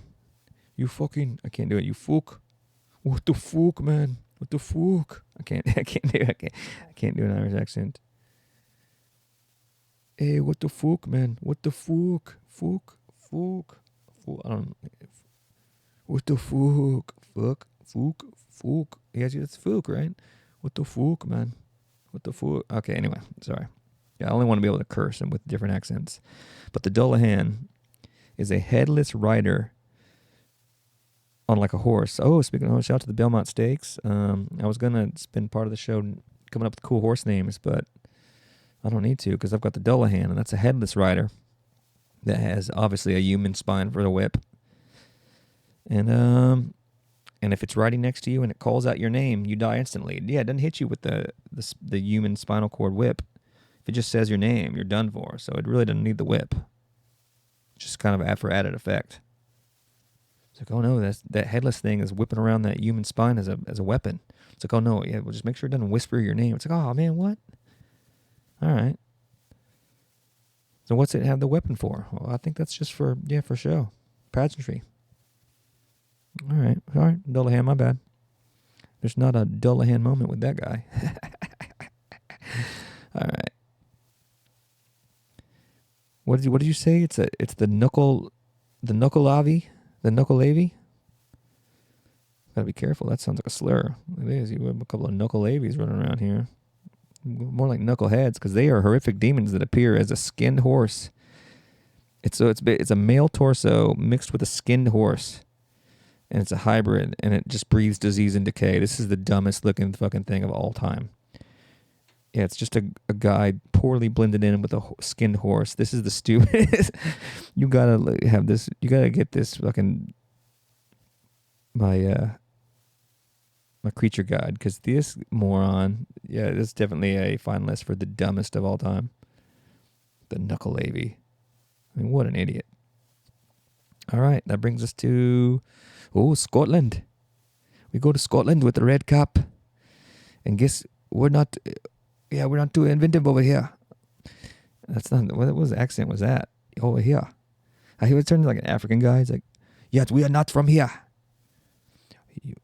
I can't do it. You fuck. What the fuck, man? What the fuck? I can't do an Irish accent. Hey, what the fuck, man? What the fuck? Fuck. I don't know. What the fuck? Fuck. Yeah, that's fuck, right? What the fuck, man? What the fuck? Okay, anyway, sorry. Yeah, I only want to be able to curse and with different accents. But the Dullahan is a headless rider on like a horse. Oh, speaking of horse, shout out to the Belmont Stakes. I was going to spend part of the show coming up with cool horse names, but I don't need to because I've got the Dullahan, and that's a headless rider that has obviously a human spine for the whip. And if it's riding next to you and it calls out your name, you die instantly. Yeah, it doesn't hit you with the human spinal cord whip. If it just says your name, you're done for. So it really doesn't need the whip. Just kind of for added effect. It's like, oh no, that headless thing is whipping around that human spine as a weapon. It's like, oh no, yeah, well just make sure it doesn't whisper your name. It's like, oh man, what? All right. So what's it have the weapon for? Well, I think that's just for show. Pageantry. All right. Dullahan, my bad. There's not a Dullahan moment with that guy. All right. What did you say? It's the knuckle avi? The knuckle avy? Gotta be careful. That sounds like a slur. It is. You have a couple of knuckle avies running around here. More like knuckleheads, because they are horrific demons that appear as a skinned horse. It's a male torso mixed with a skinned horse. And it's a hybrid, and it just breathes disease and decay. This is the dumbest looking fucking thing of all time. Yeah, it's just a guy poorly blended in with a skinned horse. This is the stupidest. You gotta have this. You gotta get this fucking my creature guide, because this moron. Yeah, this is definitely a finalist for the dumbest of all time. The knuckle avy. I mean, what an idiot. All right, that brings us to Scotland. We go to Scotland with the red cap, and guess we're not too inventive over here. That's not what accent was that over here. He was turning like an African guy. He's like, yes, we are not from here.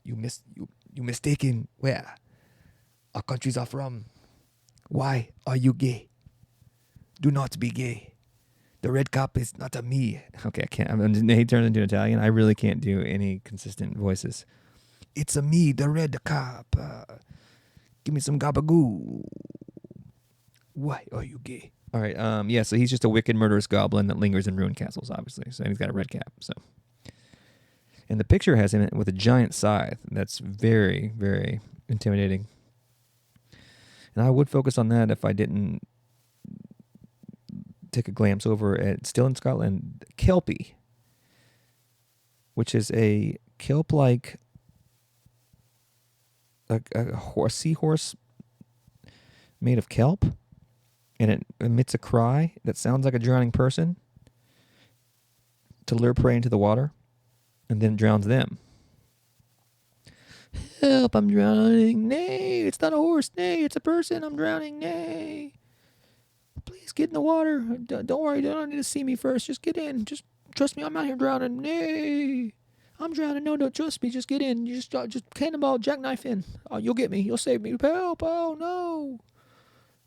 You mistaken where? our countries are from. Why are you gay? Do not be gay. The red cup is not a me. Okay, I can't. He turns into Italian. I really can't do any consistent voices. It's a me, the red cup. Give me some gabagoo. Why are you gay? All right. Yeah. So he's just a wicked, murderous goblin that lingers in ruined castles, obviously. So he's got a red cap. So, and the picture has him with a giant scythe. That's very, very intimidating. And I would focus on that if I didn't take a glance over at, still in Scotland, Kelpie, which is a kelp-like, a seahorse made of kelp, and it emits a cry that sounds like a drowning person to lure prey into the water, and then drowns them. Help, I'm drowning. Nay, it's not a horse. Nay, it's a person. I'm drowning. Nay. Please get in the water. Don't worry. You don't need to see me first. Just get in. Just trust me. I'm out here drowning. Nay. I'm drowning. No, don't trust me. Just get in. You just cannonball, jackknife in. Oh, you'll get me. You'll save me. Help. Oh, no.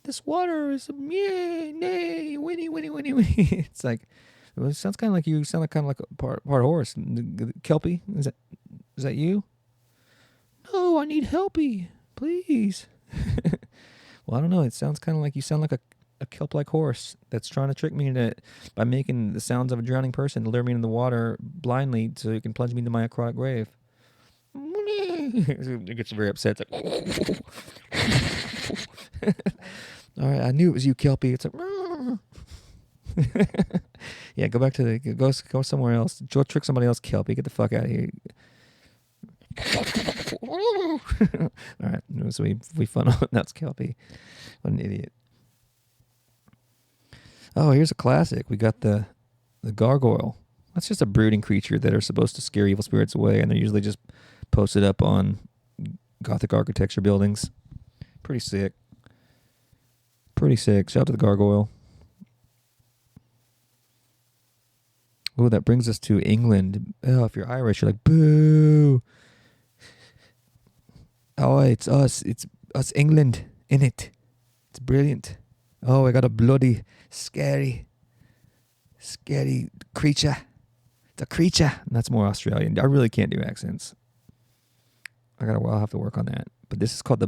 This water is, yay, nay, winnie, winnie, winnie, winnie. It's like, it sounds kind of like you sound like kind of like a part horse. Kelpie, is that you? No, I need helpy, please. Well, I don't know. It sounds kind of like you sound like a kelp-like horse that's trying to trick me into by making the sounds of a drowning person to lure me into the water blindly so you can plunge me into my aquatic grave. It gets very upset. It's like, all right, I knew it was you, Kelpie. It's like, yeah, go back to go somewhere else. Go trick somebody else, Kelpie. Get the fuck out of here. All right, so we fun on that's Kelpie. What an idiot. Oh, here's a classic. We got the gargoyle. That's just a brooding creature that are supposed to scare evil spirits away, and they're usually just posted up on Gothic architecture buildings. Pretty sick. Pretty sick. Shout out to the gargoyle. Oh, that brings us to England. Oh, if you're Irish, you're like, boo. Oh, it's us. It's us, England, in it. It's brilliant. Oh, I got a bloody, scary creature. It's a creature. And that's more Australian. I really can't do accents. I'll have to work on that. But this is called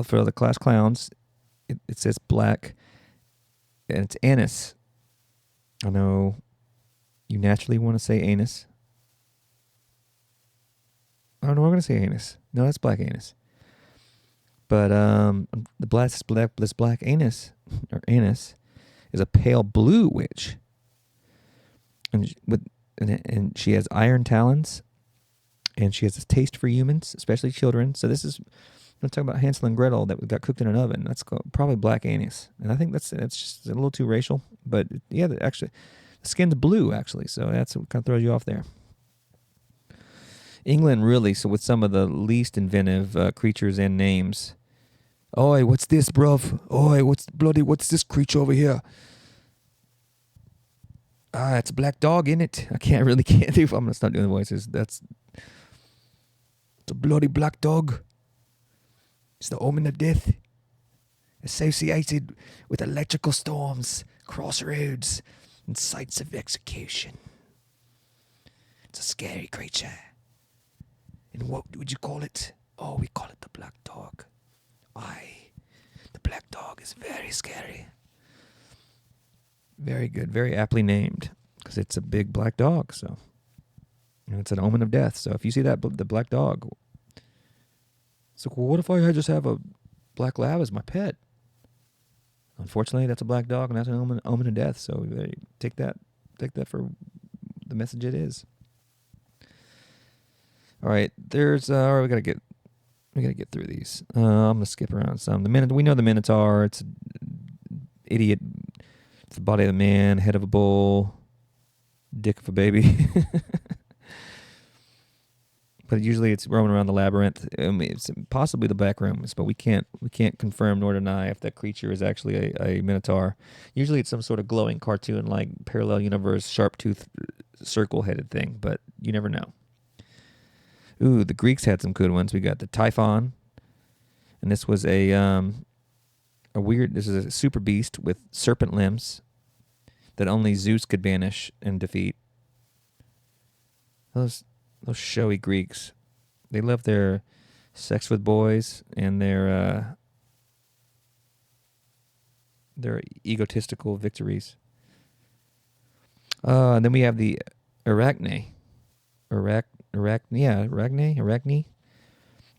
for the class clowns, it says black, and it's anise. I know you naturally want to say anus. I don't know. I'm going to say anus. No, that's black anus. But this black anus or anus is a pale blue witch, and she has iron talons, and she has a taste for humans, especially children. So this is, I'm talking about Hansel and Gretel that got cooked in an oven. That's probably black anus, and I think that's just a little too racial. But yeah, actually, the skin's blue actually, so that's what kind of throws you off there. England really, so with some of the least inventive creatures and names. Oi, what's this, bruv? Oi, what's this creature over here? It's a black dog, innit? I can't do. I'm gonna start doing the voices. It's a bloody black dog. It's the omen of death, associated with electrical storms, crossroads, and sites of execution. It's a scary creature. And what would you call it? Oh, we call it the black dog. Why? The black dog is very scary. Very good, very aptly named, because it's a big black dog. So, it's an omen of death. So if you see the black dog, it's like, well, what if I just have a black lab as my pet? Unfortunately, that's a black dog, and that's an omen of death. So take that for the message it is. All right, all right, we gotta get through these. I'm gonna skip around some. We know the Minotaur. It's an idiot. It's the body of a man, head of a bull, dick of a baby. But usually it's roaming around the labyrinth. It's possibly the backrooms, but we can't confirm nor deny if that creature is actually a Minotaur. Usually it's some sort of glowing cartoon like parallel universe, sharp tooth, circle headed thing, but you never know. Ooh, the Greeks had some good ones. We got the Typhon, and this was a weird. This is a super beast with serpent limbs that only Zeus could banish and defeat. Those showy Greeks, they love their sex with boys and their egotistical victories. And then we have the Arachne. Arachne.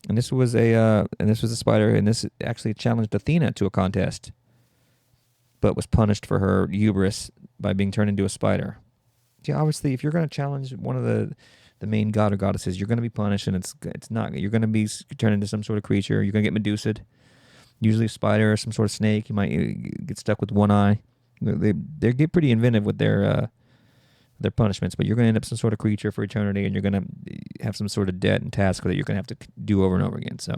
And this was a spider, and this actually challenged Athena to a contest, but was punished for her hubris by being turned into a spider. Yeah, obviously, if you're going to challenge one of the main god or goddesses, you're going to be punished, and it's not. You're going to be turned into some sort of creature. You're going to get medused, usually a spider or some sort of snake. You might get stuck with one eye. They get pretty inventive with their punishments, but you're going to end up some sort of creature for eternity, and you're going to have some sort of debt and task that you're going to have to do over and over again. So,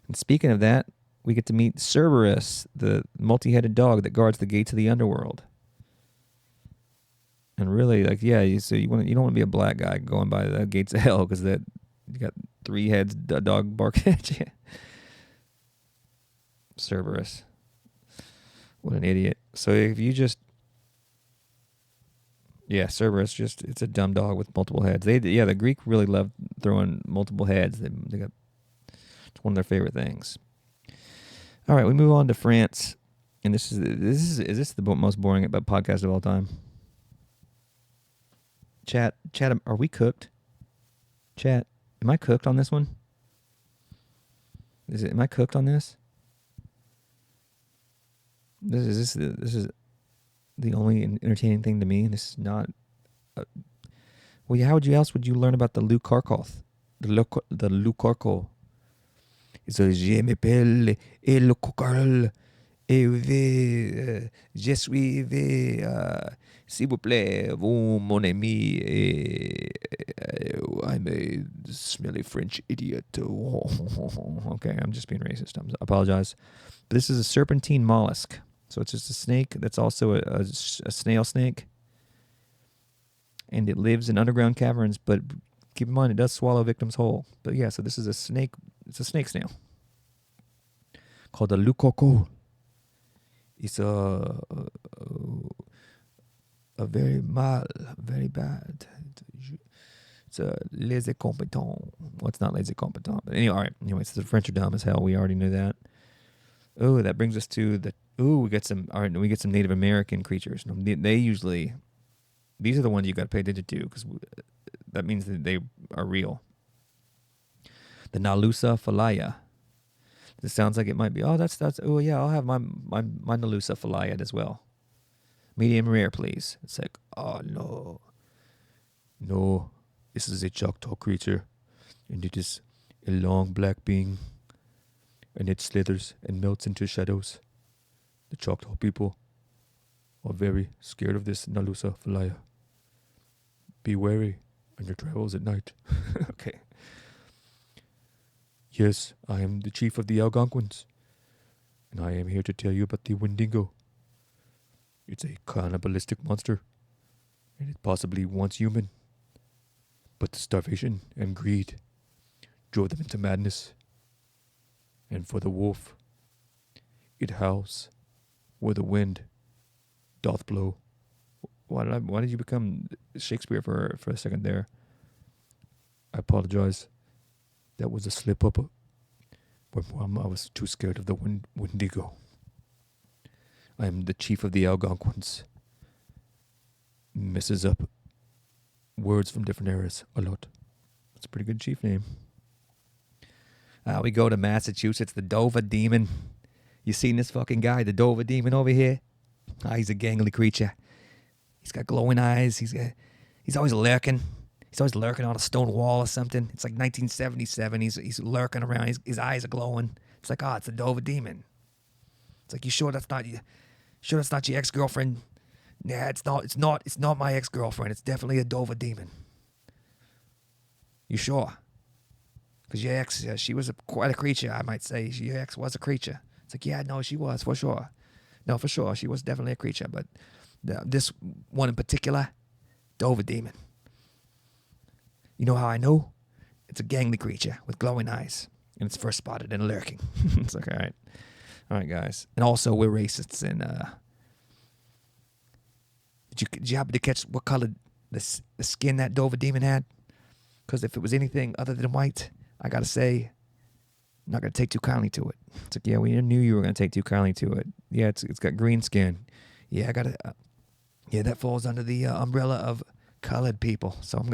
and speaking of that, we get to meet Cerberus, the multi-headed dog that guards the gates of the underworld. And really, like, yeah, you don't want to be a black guy going by the gates of hell, because that you got 3 heads, a dog bark at you. Cerberus, what an idiot! So if you just Cerberus, it's a dumb dog with multiple heads. The Greek really loved throwing multiple heads. It's one of their favorite things. All right, we move on to France, and is this the most boring podcast of all time? Chat, are we cooked? Chat, am I cooked on this one? Am I cooked on this? This is the only entertaining thing to me. This is not. How else would you learn about the Loup-Carcoth? The Loup-Carcoth. It's a je m'appelle et le cocarl et je suis s'il vous plaît, vous mon ami, I'm a smelly French idiot. Okay, I'm just being racist. I apologize. But this is a serpentine mollusk. So it's just a snake that's also a snail snake. And it lives in underground caverns, but keep in mind it does swallow victims whole. But yeah, so this is a snake. It's a snake snail called the Loup-Carcoth. It's a very bad. It's a laissez competent. Well, it's not laissez competent. But anyways, the French are dumb as hell. We already knew that. Oh, that brings us to we get some Native American creatures. These are the ones you got to pay attention to, because that means that they are real. The Nalusa Falaya. This sounds like it might be. Oh, I'll have my Nalusa Falaya as well. Medium rare, please. It's like, oh no, this is a Choctaw creature, and it is a long black being, and it slithers and melts into shadows. The Choctaw people are very scared of this Nalusa Falaya. Be wary on your travels at night. Okay. Yes, I am the chief of the Algonquins, and I am here to tell you about the Wendigo. It's a cannibalistic monster, and it possibly wants human. But the starvation and greed drove them into madness. And for the wolf, it howls where the wind doth blow. Why did you become Shakespeare for a second there? I apologize. That was a slip up. But I was too scared of the Wendigo. I am the chief of the Algonquins. Messes up words from different eras a lot. That's a pretty good chief name. We go to Massachusetts, the Dover Demon. You seen this fucking guy, the Dover Demon over here? He's a gangly creature. He's got glowing eyes. He's always lurking. He's always lurking on a stone wall or something. It's like 1977. He's lurking around. His eyes are glowing. It's like, it's the Dover Demon. It's like, you sure that's not you? Sure that's not your ex-girlfriend? Yeah, it's not my ex-girlfriend. It's definitely a Dover Demon. You sure? Because your ex, she was quite a creature, I might say. Your ex was a creature. It's like, yeah, no, she was, for sure. No, for sure, she was definitely a creature. But this one in particular, Dover Demon. You know how I know? It's a gangly creature with glowing eyes, and it's first spotted and lurking. It's like, all right, guys. And also, we're racists. And did you happen to catch what color the skin that Dover demon had? Because if it was anything other than white, I gotta say, I'm not gonna take too kindly to it. It's like, yeah, we knew you were gonna take too kindly to it. Yeah, it's got green skin. Yeah, I gotta. Yeah, that falls under the umbrella of colored people. So I'm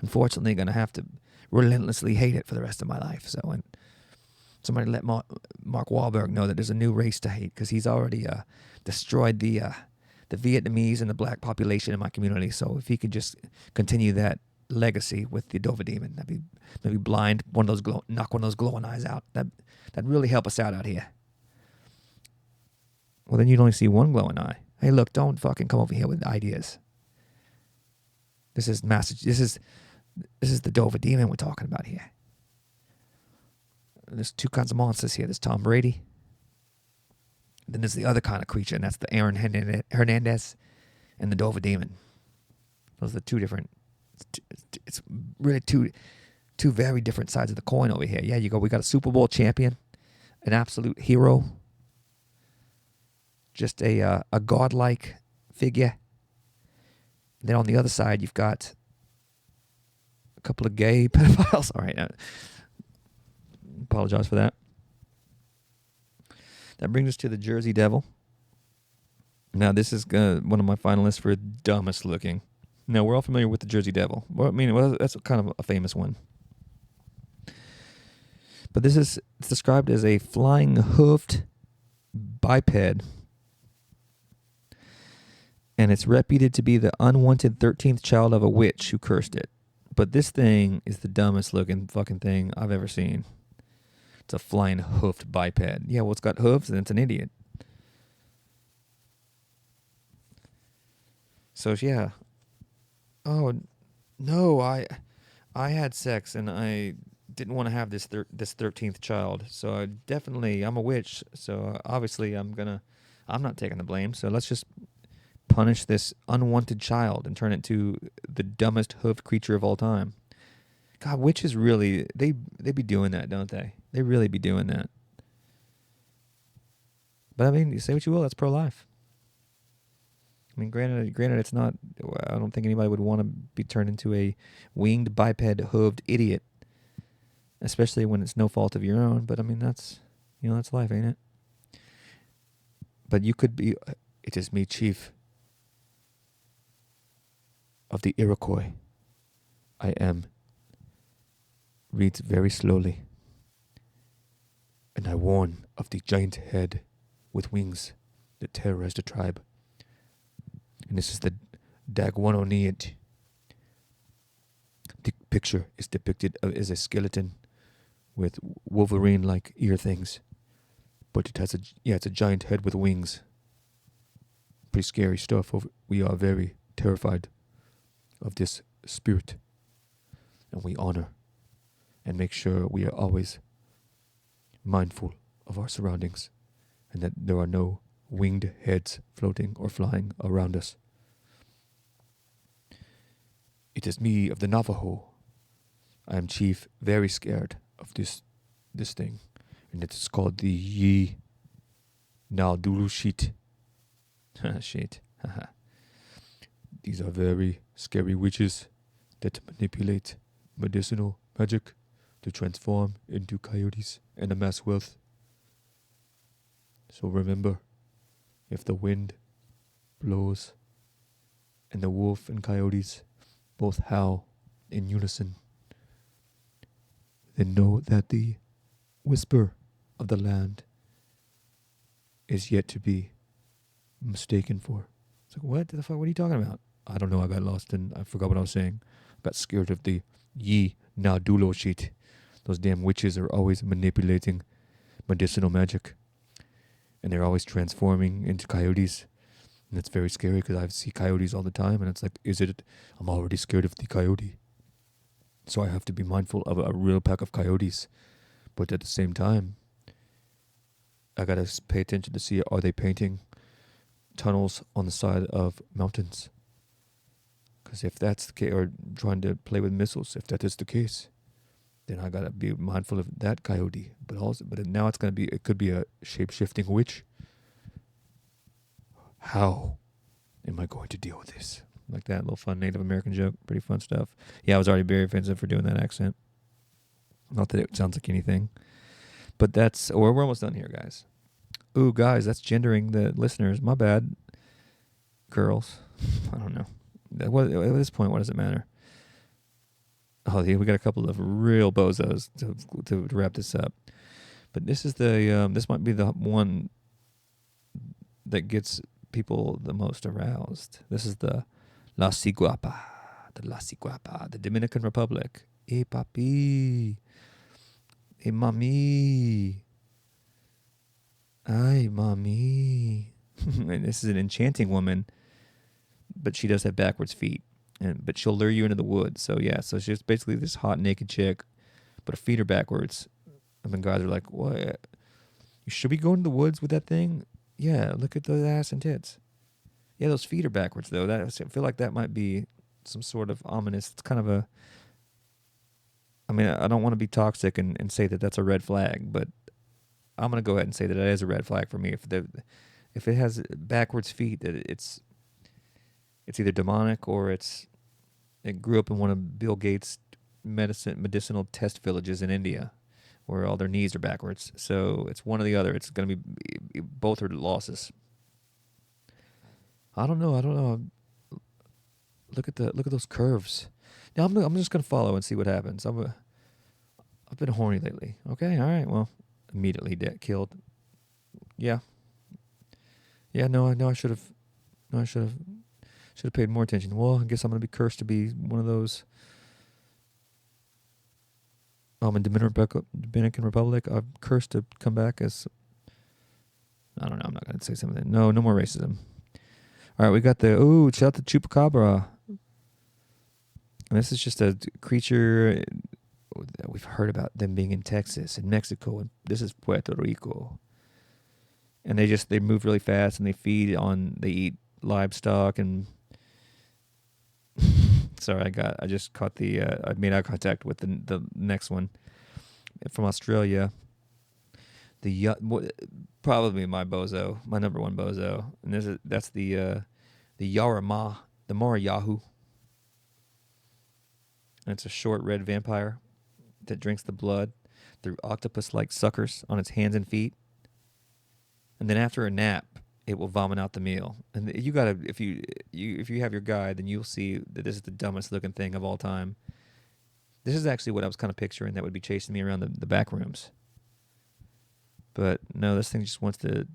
unfortunately, gonna have to relentlessly hate it for the rest of my life. So, and somebody let Mark Wahlberg know that there's a new race to hate, because he's already destroyed the Vietnamese and the black population in my community. So if he could just continue that legacy with the Dover demon, that'd be maybe knock one of those glowing eyes out. That'd really help us out here. Well, then you'd only see one glowing eye. Hey, look, don't fucking come over here with ideas. This is the Dover demon we're talking about here. There's two kinds of monsters here. There's Tom Brady. Then there's the other kind of creature, and that's the Aaron Hernandez and the Dover demon. Those are the two different. It's really two very different sides of the coin over here. Yeah, we got a Super Bowl champion, an absolute hero, just a godlike figure. And then on the other side, you've got a couple of gay pedophiles. All right, apologize for that. That brings us to the Jersey Devil. Now, this is one of my finalists for dumbest looking. Now, we're all familiar with the Jersey Devil. Well, that's kind of a famous one. But it's described as a flying hoofed biped. And it's reputed to be the unwanted 13th child of a witch who cursed it. But this thing is the dumbest looking fucking thing I've ever seen. It's a flying hoofed biped. Yeah, well, it's got hooves and it's an idiot. So, yeah. Oh, no, I had sex and I didn't want to have this 13th child. So I'm a witch. So obviously I'm not taking the blame. So let's just punish this unwanted child and turn it to the dumbest hoofed creature of all time. God, witches really, they be doing that, don't they? They really be doing that. But I mean, you say what you will, that's pro-life. I mean, granted, it's not, I don't think anybody would want to be turned into a winged, biped-hooved idiot, especially when it's no fault of your own. But I mean, that's life, ain't it? But you could be, it is me, Chief of the Iroquois. I am. Reads very slowly. And I warn of the giant head with wings that terrorize the tribe. And this is the Dagwanoneat. The picture is depicted as a skeleton with Wolverine-like ear things. But it has it's a giant head with wings. Pretty scary stuff. We are very terrified of this spirit. And we honor and make sure we are always mindful of our surroundings and that there are no winged heads floating or flying around us. It is me of the Navajo. I am chief, very scared of this thing, and it is called the Yi Naldulushit. Shit. These are very scary witches that manipulate medicinal magic to transform into coyotes and amass wealth. So remember, if the wind blows and the wolf and coyotes both howl in unison, then know that the whisper of the land is yet to be mistaken for. It's like, what the fuck? What are you talking about? I don't know. I got lost and I forgot what I was saying. I got scared of the Yi Nadulo shit. Those damn witches are always manipulating medicinal magic. And they're always transforming into coyotes. And it's very scary because I see coyotes all the time. And it's like, I'm already scared of the coyote. So I have to be mindful of a real pack of coyotes. But at the same time, I got to pay attention to see, are they painting tunnels on the side of mountains? Because if that's the case, or trying to play with missiles, if that is the case, then I gotta be mindful of that coyote. But now it could be a shape-shifting witch. How am I going to deal with this? Like that little fun Native American joke. Pretty fun stuff. Yeah, I was already very offensive for doing that accent. Not that it sounds like anything. But we're almost done here, guys. Ooh, guys, that's gendering the listeners. My bad. Girls. I don't know. At this point, what does it matter? Oh, yeah, we got a couple of real bozos to wrap this up. But this is this might be the one that gets people the most aroused. This is the La Ciguapa, the Dominican Republic. Hey, papi. Hey, mami. Ay, mami. And this is an enchanting woman, but she does have backwards feet. But she'll lure you into the woods. So, yeah, so she's basically this hot, naked chick, but her feet are backwards. And then guys are like, what? Should we go into the woods with that thing? Yeah, look at those ass and tits. Yeah, those feet are backwards, though. I feel like that might be some sort of ominous. It's kind of a... I mean, I don't want to be toxic and say that that's a red flag, but I'm going to go ahead and say that it is a red flag for me. If it has backwards feet, that it's either demonic or it grew up in one of Bill Gates' medicinal test villages in India, where all their knees are backwards. So it's one or the other. It's going to be both are losses. I don't know. Look at those curves. Now I'm just going to follow and see what happens. I've been horny lately. Okay, all right. Well, immediately killed. Yeah. Yeah. No. I should have paid more attention. Well, I guess I'm going to be cursed to be one of those. In Dominican Republic, I'm cursed to come back as... I don't know, I'm not going to say something. No more racism. All right, we got shout out to Chupacabra. And this is just a creature that we've heard about them being in Texas and Mexico, and this is Puerto Rico. And they move really fast, and they eat livestock, and... Sorry, I just caught I made eye contact with the next one from Australia. Probably my number one bozo, and that's the Yarama, the Marayahu. And it's a short red vampire that drinks the blood through octopus-like suckers on its hands and feet, and then after a nap, it will vomit out the meal. And you gotta, if you have your guide, then you'll see that this is the dumbest looking thing of all time. This is actually what I was kind of picturing that would be chasing me around the back rooms. But no, this thing just wants to...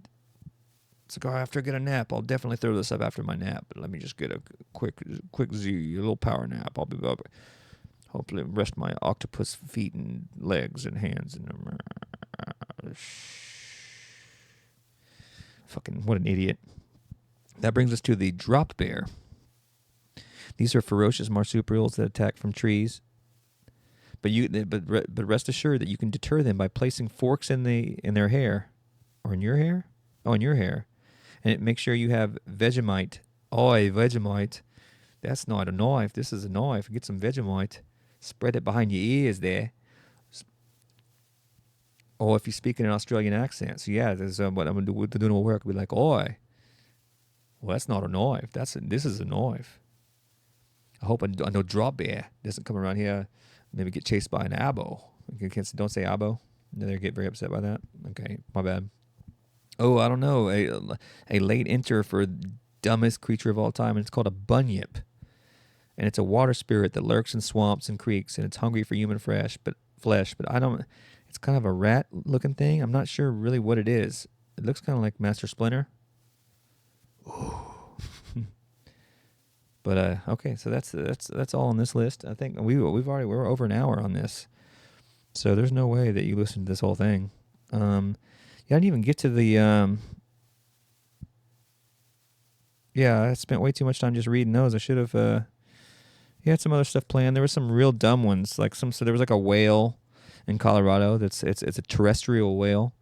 It's like, after I get a nap, I'll definitely throw this up after my nap. But let me just get a quick Z, a little power nap. I'll be up. Hopefully rest my octopus feet and legs and hands. And fucking, what an idiot. That brings us to the drop bear. These are ferocious marsupials that attack from trees. But rest assured that you can deter them by placing forks in their hair. Or in your hair? Oh, in your hair. And make sure you have Vegemite. Oi, Vegemite. That's not a knife. This is a knife. Get some Vegemite. Spread it behind your ears there. Or if you speak in an Australian accent. So yeah, there's what I'm going to do doing my work. I'll be like, oi. Well, that's not a knife. This is a knife. I hope I know drop bear doesn't come around here. Maybe get chased by an abo. Don't say abo. They get very upset by that. Okay, my bad. Oh, I don't know. A late enter for dumbest creature of all time, and it's called a bunyip. And it's a water spirit that lurks in swamps and creeks, and it's hungry for human flesh. But I don't... It's kind of a rat-looking thing. I'm not sure really what it is. It looks kind of like Master Splinter. Ooh. But okay, so that's all on this list. I think we're over an hour on this, so there's no way that you listened to this whole thing. I didn't even get to the. Yeah, I spent way too much time just reading those. I should have. You had some other stuff planned. There were some real dumb ones, so there was like a whale in Colorado. It's a terrestrial whale,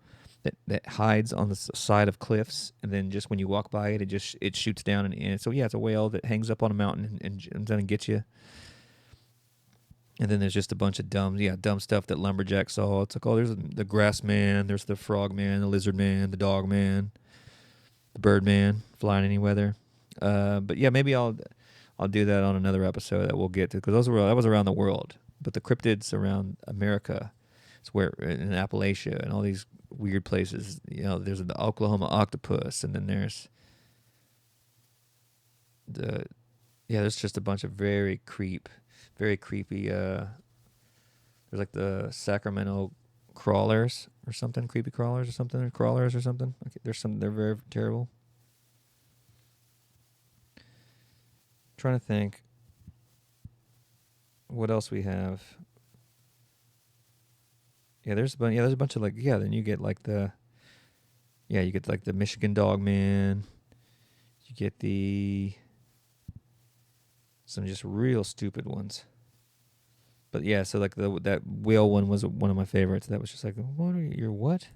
that hides on the side of cliffs, and then just when you walk by it, it shoots down and so yeah, it's a whale that hangs up on a mountain and then gets you. And then there's just a bunch of dumb stuff that lumberjack saw. It's like, oh, there's the grass man, there's the frog man, the lizard man, the dog man, the bird man, flying any weather. But yeah, maybe I'll do that on another episode that we'll get to, because that was around the world. But the cryptids around America, it's where in Appalachia and all these weird places. There's the Oklahoma octopus, and then there's there's just a bunch of very creepy. There's like the Sacramento crawlers or something, creepy crawlers or something, or crawlers or something. Okay, they're very terrible. Trying to think what else we have. Yeah, there's a bunch of then you get like the Michigan Dog Man. You get some just real stupid ones. But yeah, so like that whale one was one of my favorites. That was just like, what?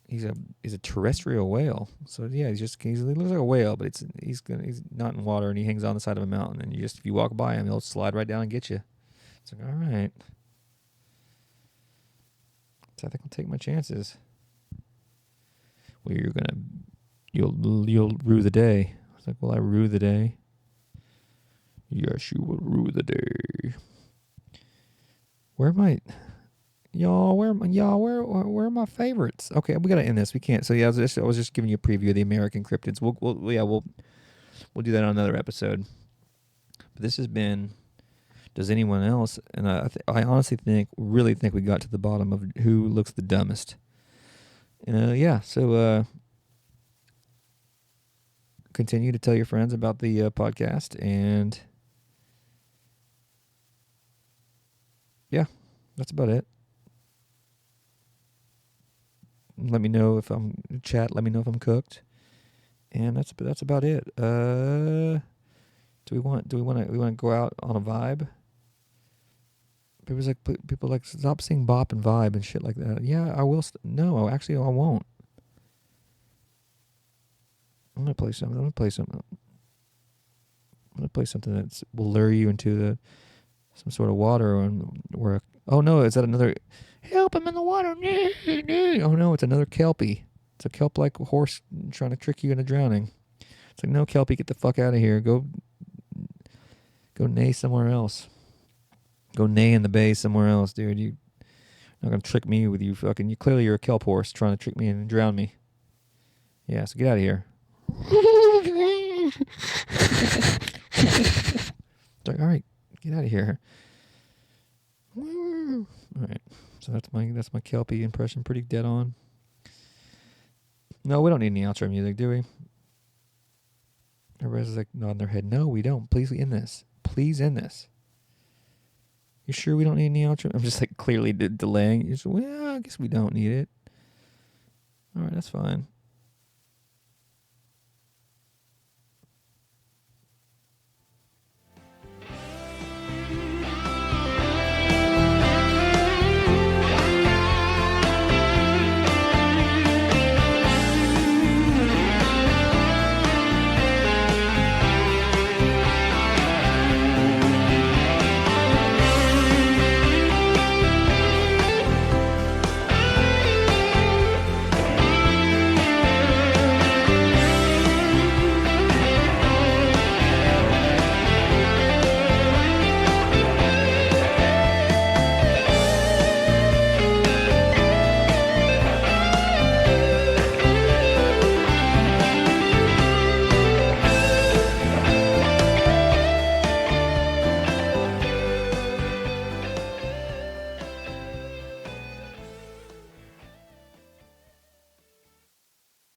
He's a terrestrial whale. So yeah, he looks like a whale, but he's not in water, and he hangs on the side of a mountain, and if you walk by him, he'll slide right down and get you. It's like, all right. So I think I'll take my chances. Well, you'll rue the day. I was like, will I rue the day? Yes, you will rue the day. Where am I? Y'all, where are my favorites? Okay, we gotta end this. We can't. So yeah, I was just giving you a preview of the American cryptids. We'll do that on another episode. But this has been. Does anyone else? And I honestly really think we got to the bottom of who looks the dumbest. So continue to tell your friends about the podcast, and yeah, that's about it. Let me know if I'm Let me know if I'm cooked, and that's about it. Do we want to go out on a vibe? People like stop saying bop and vibe and shit like that. Yeah, I will. No, actually, I won't. I'm gonna play something. I'm gonna play something that will lure you into some sort of water where. Oh no, is that another? Help! I'm in the water. Oh no, it's another kelpie. It's a kelp-like horse trying to trick you into drowning. It's like, no, kelpie, get the fuck out of here. Go neigh somewhere else. Go neigh in the bay somewhere else, dude. You're not gonna trick me with you fucking. Clearly you're a kelp horse trying to trick me and drown me. Yeah, so get out of here. It's like, all right, get out of here. All right, so that's my kelpie impression. Pretty dead on. No, we don't need any outro music, do we? Everybody's like nodding their head. No, we don't. Please end this. Please end this. You sure we don't need any outro? I'm just like clearly delaying. Well, I guess we don't need it. All right, that's fine.